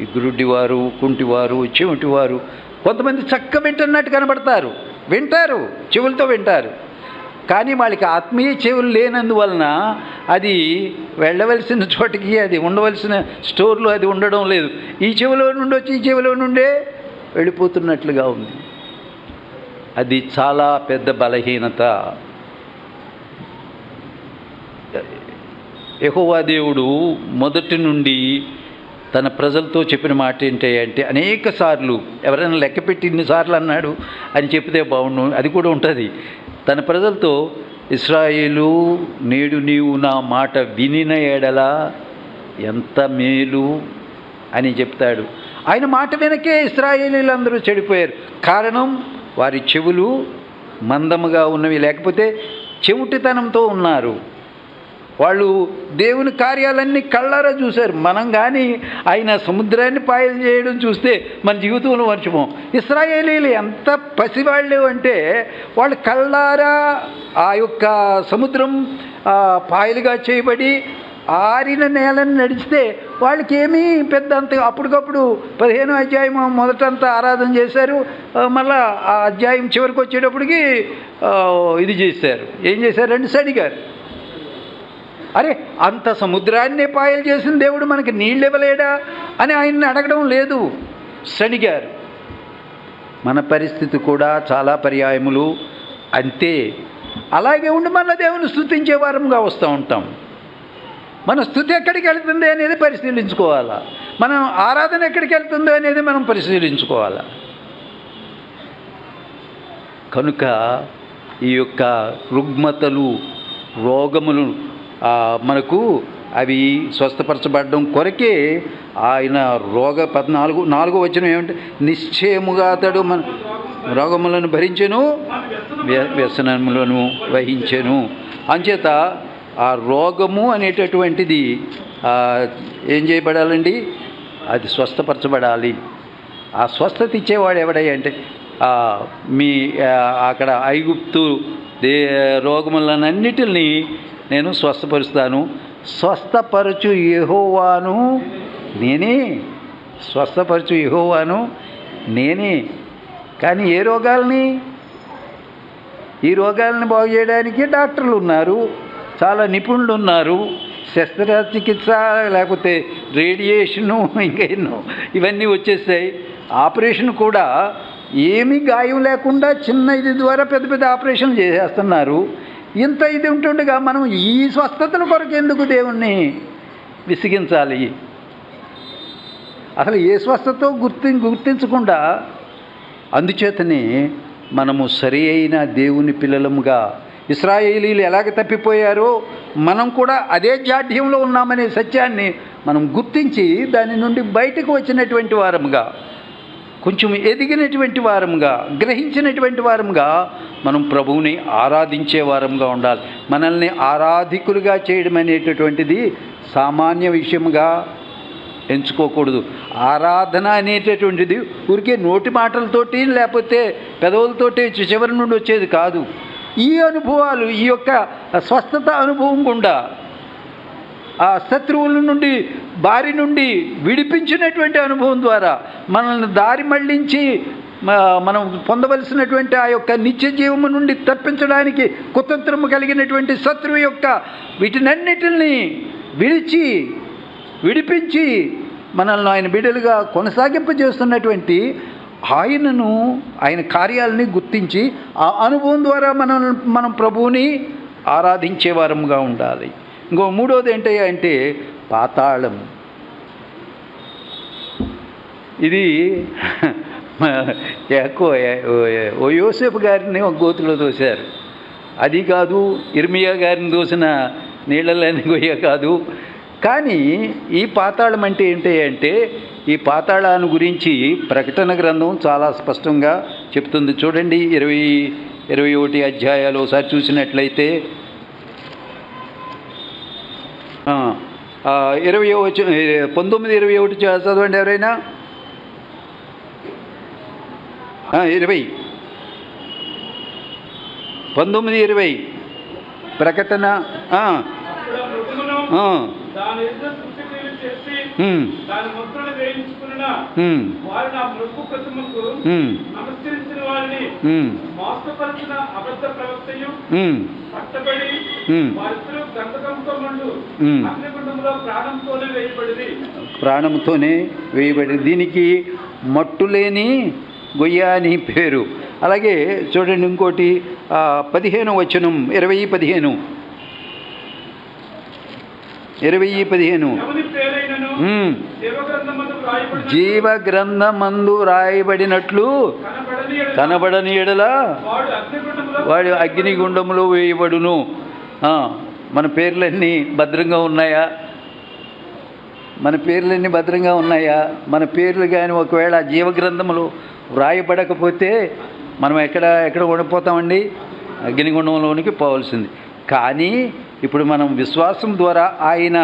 S1: ఈ గురుడివారు, కుంటివారు, చెవిటివారు, కొంతమంది చక్క వింటున్నట్టు కనబడతారు, వింటారు, చెవులతో వింటారు, కానీ వాళ్ళకి ఆత్మీయ చెవులు లేనందువలన అది వెళ్ళవలసిన చోటికి, అది ఉండవలసిన స్టోర్లో అది ఉండడం లేదు. ఈ చెవిలో నుండి వచ్చి ఈ చెవిలో నుండే వెళ్ళిపోతున్నట్లుగా ఉంది. అది చాలా పెద్ద బలహీనత. యెహోవా దేవుడు మొదటి నుండి తన ప్రజలతో చెప్పిన మాట ఏంటంటే, అనేక సార్లు, ఎవరైనా లెక్కపెట్టి ఇన్నిసార్లు అన్నాడు అని చెప్తే బాగుండు, అది కూడా ఉంటుంది. తన ప్రజలతో, ఇశ్రాయేలు నేడు నీవు నా మాట వినిన ఎడల ఎంత మేలు అని చెప్తాడు. ఆయన మాట వెనకే ఇశ్రాయేలీలందరూ చెడిపోయారు. కారణం వారి చెవులు మందముగా ఉన్నవి, లేకపోతే చెవిటితనంతో ఉన్నారు. వాళ్ళు దేవుని కార్యాలన్నీ కళ్ళారా చూశారు. మనం కానీ ఆయన సముద్రాన్ని పాయలు చేయడం చూస్తే మన జీవితంలో మర్చిపోం. ఇశ్రాయేలీలు ఎంత పసివాళ్ళు అంటే, వాళ్ళు కళ్ళారా ఆ యొక్క సముద్రం పాయలుగా చేయబడి ఆరిన నేలను నడిస్తే వాళ్ళకి ఏమీ పెద్ద అంత, అప్పటికప్పుడు 15వ అధ్యాయం మొదటంతా ఆరాధన చేశారు, మళ్ళా ఆ అధ్యాయం చివరికి వచ్చేటప్పటికి ఇది చేశారు. ఏం చేశారంటే సడిగారు. అరే, అంత సముద్రాన్ని పాయలు చేసిన దేవుడు మనకి నీళ్ళు ఇవ్వలేడా అని ఆయన్ని అడగడం లేదు, సడిగారు. మన పరిస్థితి కూడా చాలా పర్యాయములు అంతే. అలాగే ఉండి మళ్ళీ దేవుని స్తుతించే వారంగా వస్తూ ఉంటాం. మన స్తుతి ఎక్కడికి వెళ్తుంది అనేది పరిశీలించుకోవాలా, మనం ఆరాధన ఎక్కడికి వెళ్తుందో అనేది మనం పరిశీలించుకోవాలా. కనుక ఈ యొక్క రుగ్మతలు, రోగములు మనకు అవి స్వస్థపరచబడడం కొరకే ఆయన 4వ వచనం ఏమంటే, నిశ్చయముగా అతడు మన రోగములను భరించెను, వ్యసనములను వహించెను. అంచేత ఆ రోగము అనేటటువంటిది ఏం చేయబడాలండి? అది స్వస్థపరచబడాలి. ఆ స్వస్థత ఇచ్చేవాడు ఎవడయ్యా అంటే, మీ అక్కడ ఐగుప్తు రోగములన్నిటిని నేను స్వస్థపరుస్తాను, స్వస్థపరచు యెహోవాను నేనే, స్వస్థపరచు యెహోవాను నేనే. కానీ ఏ రోగాల్ని? ఈ రోగాలని బాగు చేయడానికి డాక్టర్లు ఉన్నారు, చాలా నిపుణులు ఉన్నారు, శస్త్రచికిత్స లేకపోతే రేడియేషను ఇంకా ఎన్నో ఇవన్నీ వచ్చేసాయి. ఆపరేషన్ కూడా ఏమీ గాయం లేకుండా చిన్న ఇది ద్వారా పెద్ద పెద్ద ఆపరేషన్లు చేసేస్తున్నారు. ఇంత ఇది ఉంటుండగా మనం ఈ స్వస్థతల కొరకు ఎందుకు దేవుణ్ణి విసిగించాలి? అసలు ఏ స్వస్థతో గుర్తించకుండా. అందుచేతనే మనము సరి అయిన దేవుని పిల్లలముగా, ఇశ్రాయేలీలు ఎలాగ తప్పిపోయారో మనం కూడా అదే జాడ్యంలో ఉన్నామనే సత్యాన్ని మనం గుర్తించి దాని నుండి బయటకు వచ్చినటువంటి వారముగా, కొంచెం ఎదిగినటువంటి వారముగా, గ్రహించినటువంటి వారముగా మనం ప్రభువుని ఆరాధించే వారముగా ఉండాలి. మనల్ని ఆరాధికులుగా చేయడం అనేటటువంటిది సామాన్య విషయముగా ఎంచుకోకూడదు. ఆరాధన అనేటటువంటిది ఊరికే నోటి మాటలతోటి లేకపోతే పెదవులతోటి చివరి నుండి వచ్చేది కాదు. ఈ అనుభవాలు, ఈ యొక్క స్వస్థత అనుభవం గుండా ఆ శత్రువుల నుండి, బారి నుండి విడిపించినటువంటి అనుభవం ద్వారా మనల్ని దారి మళ్లించి మనం పొందవలసినటువంటి ఆ యొక్క నిత్య జీవము నుండి తప్పించడానికి కుతంత్రము కలిగినటువంటి శత్రువు యొక్క వీటినన్నిటిని విడిపించి మనల్ని ఆయన బిడ్డలుగా కొనసాగింపజేస్తున్నటువంటి ఆయనను, ఆయన కార్యాలని గుర్తించి ఆ అనుభవం ద్వారా మనం ప్రభువుని ఆరాధించే వారముగా ఉండాలి. ఇంకో మూడోది ఏంటంటే పాతాళం. ఇది ఓ యోసేపు గారిని ఒక గోతులో తోశారు. అది కాదు, ఇర్మియా గారిని దోసిన నీళ్ళని గొయ్య కాదు. కానీ ఈ పాతాళం అంటే ఏంటంటే, ఈ పాతాళాన్ని గురించి ప్రకటన గ్రంథం చాలా స్పష్టంగా చెప్తుంది. చూడండి, 21 అధ్యాయాలు ఒకసారి చూసినట్లయితే 19-21 చదవండి ఎవరైనా. 20 19-20 ప్రకటన.
S2: అప్పుడు మృగమును దాని ఎదుట సూచక్రియలు చేసి దాని ముద్రలు వేయించుకున్న వారు నా మృగు ప్రతిమకు నమస్కరించిన వారిని మోసపరిచిన అబద్ధ ప్రవక్తయు పట్టబడి వారిద్దరూ గంధకంతో మండు అగ్నిగుండంలో
S1: ప్రాణంతోనే వేయబడి. దీనికి మట్టులేని గొయ్య అని పేరు. అలాగే చూడండి ఇంకోటి 15 వచనం 20-15 జీవగ్రంథమందు రాయబడినట్లు కనబడని ఎడల వాడు అగ్నిగుండములో వేయబడును. మన పేర్లన్నీ భద్రంగా ఉన్నాయా? మన పేర్లన్నీ భద్రంగా ఉన్నాయా? మన పేర్లు కానీ ఒకవేళ జీవగ్రంథములు వ్రాయబడకపోతే మనం ఎక్కడ ఉండిపోతామండి? అగ్నిగుండంలోనికి పోవాల్సింది. కానీ ఇప్పుడు మనం విశ్వాసం ద్వారా ఆయన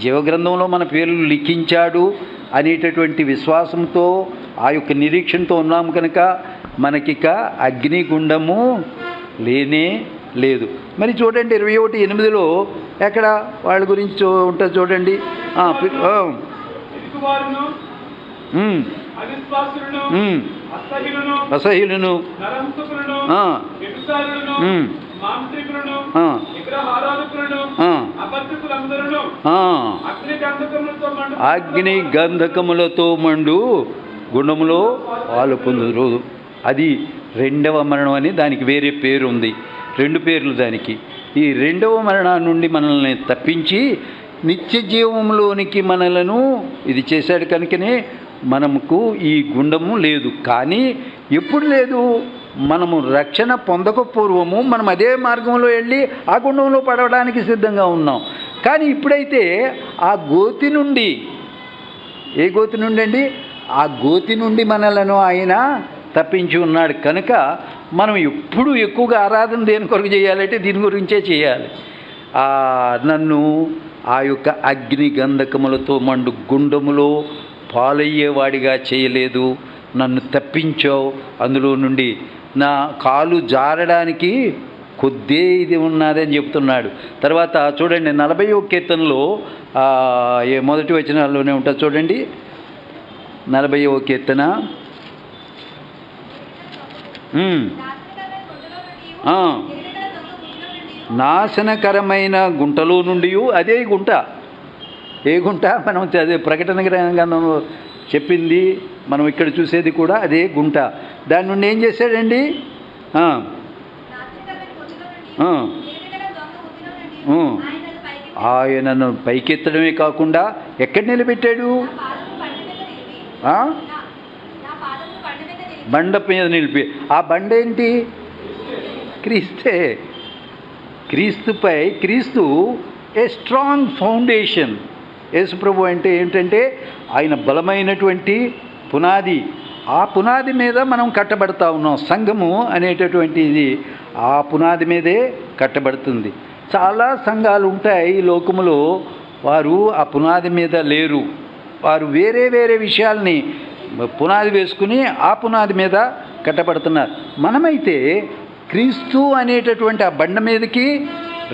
S1: జీవగ్రంథంలో మన పేర్లు లిఖించాడు అనేటటువంటి విశ్వాసంతో ఆ యొక్క నిరీక్షణతో ఉన్నాం కనుక మనకిక అగ్నిగుండము లేనే లేదు. మరి చూడండి 21:8 ఎక్కడ వాళ్ళ గురించి ఉంటుంది చూడండి. అసహ్యులను అగ్ని గంధకములతో మండు గుండములో వాళ్ళు పొందురు. అది రెండవ మరణం అని దానికి వేరే పేరు ఉంది. 2 పేర్లు దానికి. ఈ రెండవ మరణం నుండి మనల్ని తప్పించి నిత్య జీవంలోనికి మనలను ఇది చేశాడు కనుకనే మనకు ఈ గుండము లేదు. కానీ ఎప్పుడు లేదు? మనము రక్షణ పొందక పూర్వము మనం అదే మార్గంలో వెళ్ళి ఆ గుండంలో పడవడానికి సిద్ధంగా ఉన్నాం. కానీ ఇప్పుడైతే ఆ గోతి నుండి, ఏ గోతి నుండి అండి? ఆ గోతి నుండి మనలను ఆయన తప్పించి ఉన్నాడు కనుక మనం ఎప్పుడు ఎక్కువగా ఆరాధన దేని కొరకు చేయాలంటే దీని గురించే చేయాలి. నన్ను ఆ యొక్క అగ్ని గంధకములతో మండు గుండములో పాలయ్యేవాడిగా చేయలేదు, నన్ను తప్పించావు అందులో నుండి. నా కాలు జారడానికి కొద్దే ఇది ఉన్నదని చెప్తున్నాడు. తర్వాత చూడండి 40వ కీర్తనలో మొదటి వచనాల్లోనే ఉంటుంది చూడండి. 40వ కీర్తన నాశనకరమైన గుంటలో నుండి, అదే గుంట. ఏ గుంట? మనం అదే ప్రకటన గ్రంథంలో చెప్పింది, మనం ఇక్కడ చూసేది కూడా అదే గుంట. దాని నుండి ఏం చేశాడండి? ఆయనను పైకెత్తడమే కాకుండా ఎక్కడ నిలబెట్టాడు? బండ మీద నిలిపి. ఆ బండ ఏంటి? క్రీస్తే. క్రీస్తుపై, క్రీస్తు ఏ స్ట్రాంగ్ ఫౌండేషన్. యేసుప్రభు అంటే ఏంటంటే ఆయన బలమైనటువంటి పునాది. ఆ పునాది మీద మనం కట్టబడతా ఉన్నాం. సంఘము అనేటటువంటిది ఆ పునాది మీదే కట్టబడుతుంది. చాలా సంఘాలు ఉంటాయి ఈ లోకములో, వారు ఆ పునాది మీద లేరు. వారు వేరే వేరే విషయాల్ని పునాది వేసుకుని ఆ పునాది మీద కట్టబడుతున్నారు. మనమైతే క్రీస్తు అనేటటువంటి ఆ బండ మీదకి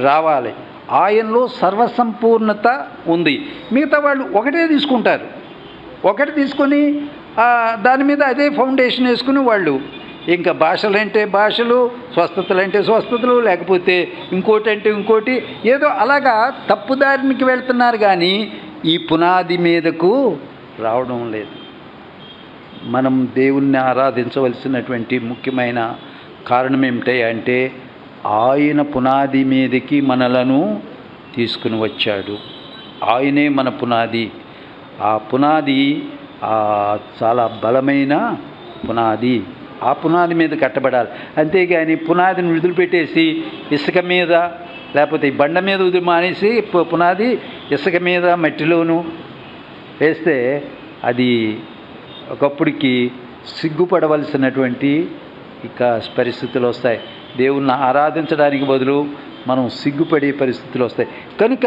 S1: రావాలి. ఆయనలో సర్వసంపూర్ణత ఉంది. మిగతా వాళ్ళు ఒకటే తీసుకుంటారు, ఒకటి తీసుకొని దాని మీద అదే ఫౌండేషన్ వేసుకుని వాళ్ళు ఇంకా భాషలంటే భాషలు, స్వస్థతలంటే స్వస్థతలు, లేకపోతే ఇంకోటి అంటే ఇంకోటి, ఏదో అలాగా తప్పుదారికి వెళ్తున్నారు. కానీ ఈ పునాది మీదకు రావడం లేదు. మనం దేవుణ్ణి ఆరాధించవలసినటువంటి ముఖ్యమైన కారణం ఏమిటి అంటే ఆయన పునాది మీదకి మనలను తీసుకుని వచ్చాడు. ఆయనే మన పునాది. ఆ పునాది చాలా బలమైన పునాది. ఆ పునాది మీద కట్టబడాలి. అంతేగాని పునాదిని వదిలిపెట్టేసి ఇసుక మీద లేకపోతే బండ మీద వదిలి మానేసి పునాది ఇసుక మీద మట్టిలోను వేస్తే అది ఒకప్పటికి సిగ్గుపడవలసినటువంటి ఇక పరిస్థితులు వస్తాయి. దేవుణ్ణి ఆరాధించడానికి బదులు మనం సిగ్గుపడే పరిస్థితులు వస్తాయి. కనుక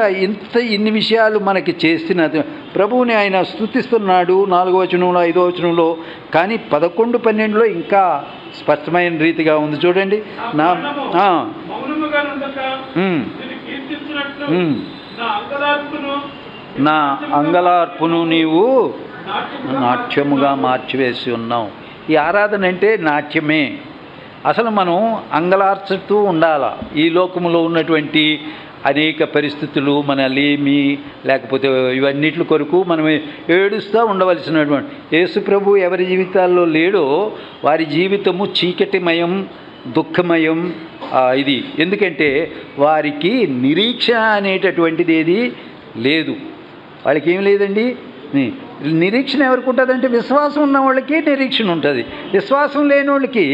S1: ఇన్ని విషయాలు మనకి చేసిన ప్రభువుని ఆయన స్తుతిస్తున్నాడు 4వ వచనంలో 5వ వచనంలో. కానీ 11, 12లో ఇంకా స్పష్టమైన రీతిగా ఉంది చూడండి. నా అంగలార్పును నీవు నాట్యముగా మార్చివేసి ఉన్నావు. ఈ ఆరాధన అంటే నాట్యమే. అసలు మనం అంగలార్చుతూ ఉండాలా. ఈ లోకంలో ఉన్నటువంటి అనేక పరిస్థితులు, మన లేమి లేకపోతే ఇవన్నిటి కొరకు మనం ఏడుస్తూ ఉండవలసినటువంటి, యేసు ప్రభు ఎవరి జీవితాల్లో లేడో వారి జీవితము చీకటిమయం, దుఃఖమయం. ఇది ఎందుకంటే వారికి నిరీక్షణ అనేటటువంటిది ఏది లేదు. వాళ్ళకి ఏం లేదండి. నిరీక్షణ ఎవరికి ఉంటుందంటే విశ్వాసం ఉన్న వాళ్ళకి నిరీక్షణ ఉంటుంది. విశ్వాసం లేని వాళ్ళకి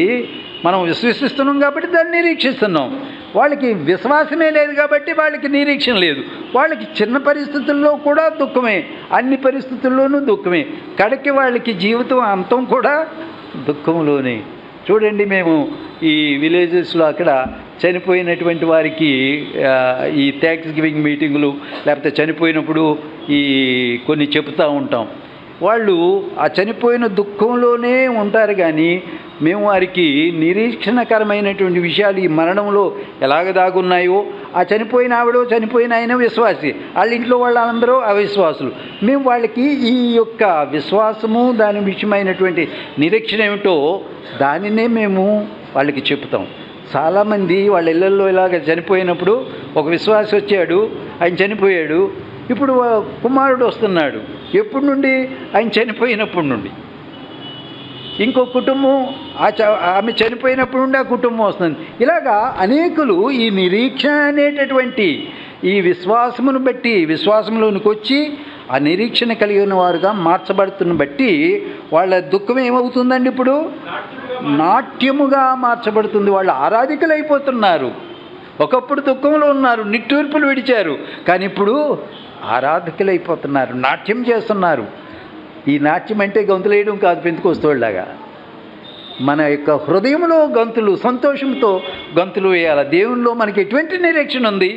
S1: మనం విశ్వసిస్తున్నాం కాబట్టి దాన్ని నిరీక్షిస్తున్నాం. వాళ్ళకి విశ్వాసమే లేదు కాబట్టి వాళ్ళకి నిరీక్షణ లేదు. వాళ్ళకి చిన్న పరిస్థితుల్లో కూడా దుఃఖమే, అన్ని పరిస్థితుల్లోనూ దుఃఖమే. కడకి వాళ్ళకి జీవితం అంతం కూడా దుఃఖంలోనే. చూడండి, మేము ఈ విలేజెస్లో అక్కడ చనిపోయినటువంటి వారికి ఈ థ్యాంక్స్ గివింగ్ మీటింగులు లేకపోతే చనిపోయినప్పుడు ఈ కొన్ని చెప్తూ ఉంటాం. వాళ్ళు ఆ చనిపోయిన దుఃఖంలోనే ఉంటారు. కానీ మేము వారికి నిరీక్షణకరమైనటువంటి విషయాలు ఈ మరణంలో ఎలాగ దాగున్నాయో, ఆ చనిపోయిన ఆవిడో చనిపోయిన ఆయన విశ్వాసి, వాళ్ళ ఇంట్లో వాళ్ళందరూ అవిశ్వాసులు. మేము వాళ్ళకి ఈ యొక్క విశ్వాసము దాని విషయమైనటువంటి నిరీక్షణ ఏమిటో దానినే మేము వాళ్ళకి చెప్తాం. చాలామంది వాళ్ళ ఇళ్ళల్లో ఇలాగ చనిపోయినప్పుడు ఒక విశ్వాసి వచ్చాడు, ఆయన చనిపోయాడు, ఇప్పుడు కుమారుడు వస్తున్నాడు. ఎప్పటి నుండి? ఆయన చనిపోయినప్పటి నుండి. ఇంకో కుటుంబం ఆమె చనిపోయినప్పుడు నుండి ఆ కుటుంబం వస్తుంది. ఇలాగా అనేకులు ఈ నిరీక్షణ అనేటటువంటి ఈ విశ్వాసమును బట్టి విశ్వాసంలోనికి వచ్చి ఆ నిరీక్షణ కలిగిన వారుగా మార్చబడుతున్న బట్టి వాళ్ళ దుఃఖం ఏమవుతుందండి? ఇప్పుడు నాట్యముగా మార్చబడుతుంది. వాళ్ళు ఆరాధికులు అయిపోతున్నారు. ఒకప్పుడు దుఃఖంలో ఉన్నారు, నిట్టూర్పులు విడిచారు, కానీ ఇప్పుడు ఆరాధకులు అయిపోతున్నారు, నాట్యం చేస్తున్నారు. ఈ నాట్యం అంటే గంతులు వేయడం కాదు, పెంతుకొస్తోళ్ళలాగా మన యొక్క హృదయంలో గంతులు, సంతోషంతో గంతులు వేయాలి. దేవునిలో మనకి ఎటువంటి నిరీక్షణ ఉంది?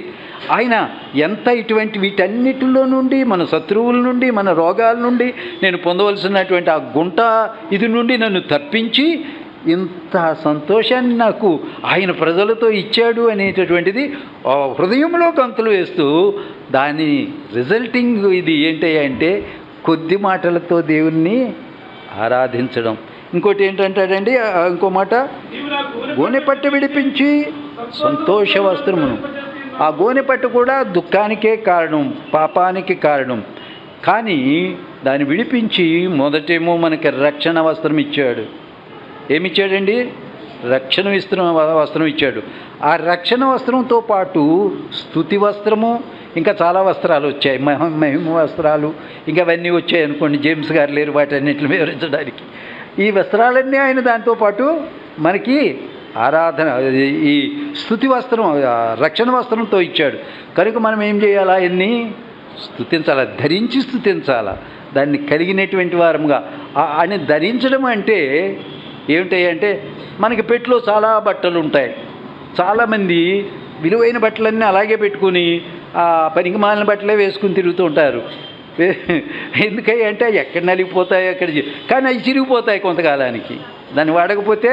S1: ఆయన ఎంత ఇటువంటి వీటన్నిటిలో నుండి, మన శత్రువుల నుండి, మన రోగాల నుండి నేను పొందవలసినటువంటి ఆ గుంట ఇది నుండి నన్ను తప్పించి ఇంత సంతోషాన్ని నాకు ఆయన ప్రజలతో ఇచ్చాడు అనేటటువంటిది హృదయంలో గంతులు వేస్తూ, దాని రిజల్టింగ్ ఇది ఏంటంటే కొద్ది మాటలతో దేవుణ్ణి ఆరాధించడం. ఇంకోటి ఏంటంటాడండి, ఇంకో మాట, గోనె పట్టు విడిపించి సంతోష వస్త్రమును. ఆ గోనె పట్టు కూడా దుఃఖానికే కారణం, పాపానికి కారణం. కానీ దాన్ని విడిపించి మొదటేమో మనకి రక్షణ వస్త్రం ఇచ్చాడు. ఏమిచ్చాడండి? రక్షణ వస్త్రం ఇచ్చాడు. ఆ రక్షణ వస్త్రంతో పాటు స్తుతి వస్త్రము, ఇంకా చాలా వస్త్రాలు వచ్చాయి, మహిమ వస్త్రాలు, ఇంకా అవన్నీ వచ్చాయి అనుకోండి. జేమ్స్ గారు లేరు వాటన్నిటిని వివరించడానికి. ఈ వస్త్రాలన్నీ ఆయన దాంతోపాటు మనకి ఆరాధన ఈ స్తుతి వస్త్రం, రక్షణ వస్త్రంతో ఇచ్చాడు. కనుక మనం ఏం చేయాలా? ఎన్ని స్తుతించాలా, ధరించి స్తుతించాలా, దాన్ని కలిగినటువంటి వారముగా. అని ధరించడం అంటే ఏమిటంటే మనకి పెట్టులో చాలా బట్టలు ఉంటాయి. చాలామంది విలువైన బట్టలన్నీ అలాగే పెట్టుకుని పనికి మాలిన బట్టలే వేసుకుని తిరుగుతూ ఉంటారు. ఎందుకంటే ఎక్కడ నలిగిపోతాయి అక్కడ, కానీ అవి చిరిగిపోతాయి కొంతకాలానికి. దాన్ని వాడకపోతే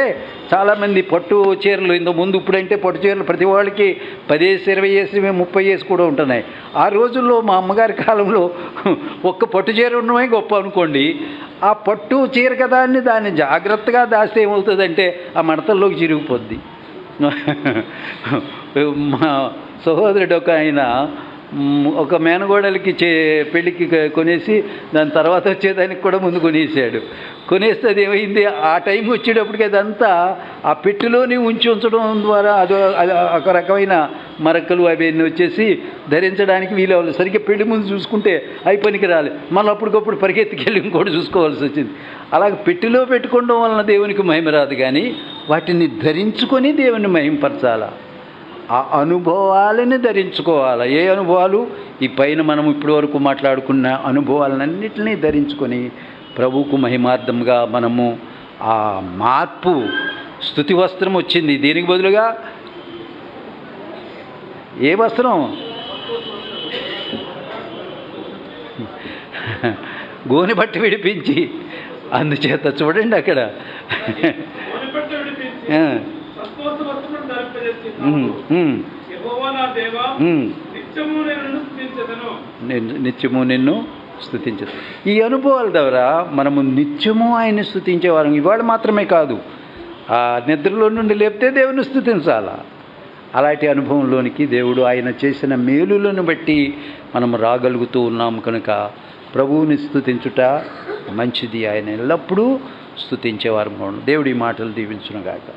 S1: చాలామంది పట్టు చీరలు ఇంత ముందు, ఇప్పుడంటే పట్టు చీరలు ప్రతి వాళ్ళకి 10 ఏసి 20 ఏసి 30 ఏసి కూడా ఉంటున్నాయి. ఆ రోజుల్లో మా అమ్మగారి కాలంలో ఒక్క పట్టు చీర ఉండడమే గొప్ప అనుకోండి. ఆ పట్టు చీర కదా అని దాన్ని జాగ్రత్తగా దాస్తే ఏమవుతుందంటే ఆ మడతల్లోకి చిరిగిపోద్ది. మా సహోదరుడు ఒక ఆయన ఒక మేనగోడలకి పెళ్ళికి కొనేసి దాని తర్వాత వచ్చేదానికి కూడా ముందు కొనేసాడు. కొనేస్తే అది ఏమైంది, ఆ టైం వచ్చేటప్పటికి అదంతా ఆ పెట్టెలోనే ఉంచడం ద్వారా అది ఒక రకమైన మరకలు అవన్నీ వచ్చేసి ధరించడానికి వీలవ్వాలి. సరిగ్గా పెళ్లి ముందు చూసుకుంటే అవి పనికి రాలేదు, మళ్ళీ అప్పటికప్పుడు పరిగెత్తికెళ్ళి ఇంకోటి చూసుకోవాల్సి వచ్చింది. అలాగే పెట్టెలో పెట్టుకోవడం వలన దేవునికి మహిమ రాదు, కానీ వాటిని ధరించుకొని దేవుని మహిమపరచాల. ఆ అనుభవాలని ధరించుకోవాలి. ఏ అనుభవాలు? ఈ పైన మనం ఇప్పటి వరకు మాట్లాడుకున్న అనుభవాలన్నింటినీ ధరించుకొని ప్రభువుకు మహిమార్థంగా మనము ఆ మార్పు, స్తుతి వస్త్రం వచ్చింది. దీనికి బదులుగా ఏ వస్త్రం? గోని బట్టి విడిపించి, అందుచేత చూడండి అక్కడ
S2: గోనెపట్ట విడిపించి
S1: ఆ,
S2: సంతోష వస్త్రములను ధరింపజేసి,
S1: ఉమ్, ఉమ్,
S2: యెహోవా నా దేవా,
S1: ఉమ్.
S2: నిత్యము నేను నిన్ను స్తుతించెదను.
S1: నిత్యము నిన్ను స్తుతించదు. ఈ అనుభవాల ద్వారా మనము నిత్యము ఆయన్ని స్తుతించేవారం. ఇవాళ మాత్రమే కాదు, ఆ నిద్రలో నుండి లేపితే దేవుని స్తుతించాలా. అలాంటి అనుభవంలోనికి దేవుడు ఆయన చేసిన మేలులను బట్టి మనం రాగలుగుతూ ఉన్నాం కనుక ప్రభువుని స్తుతించుట మంచిది. ఆయన ఎల్లప్పుడూ స్తుతించేవారు. దేవుడి మాటలు దీవించునుగాక.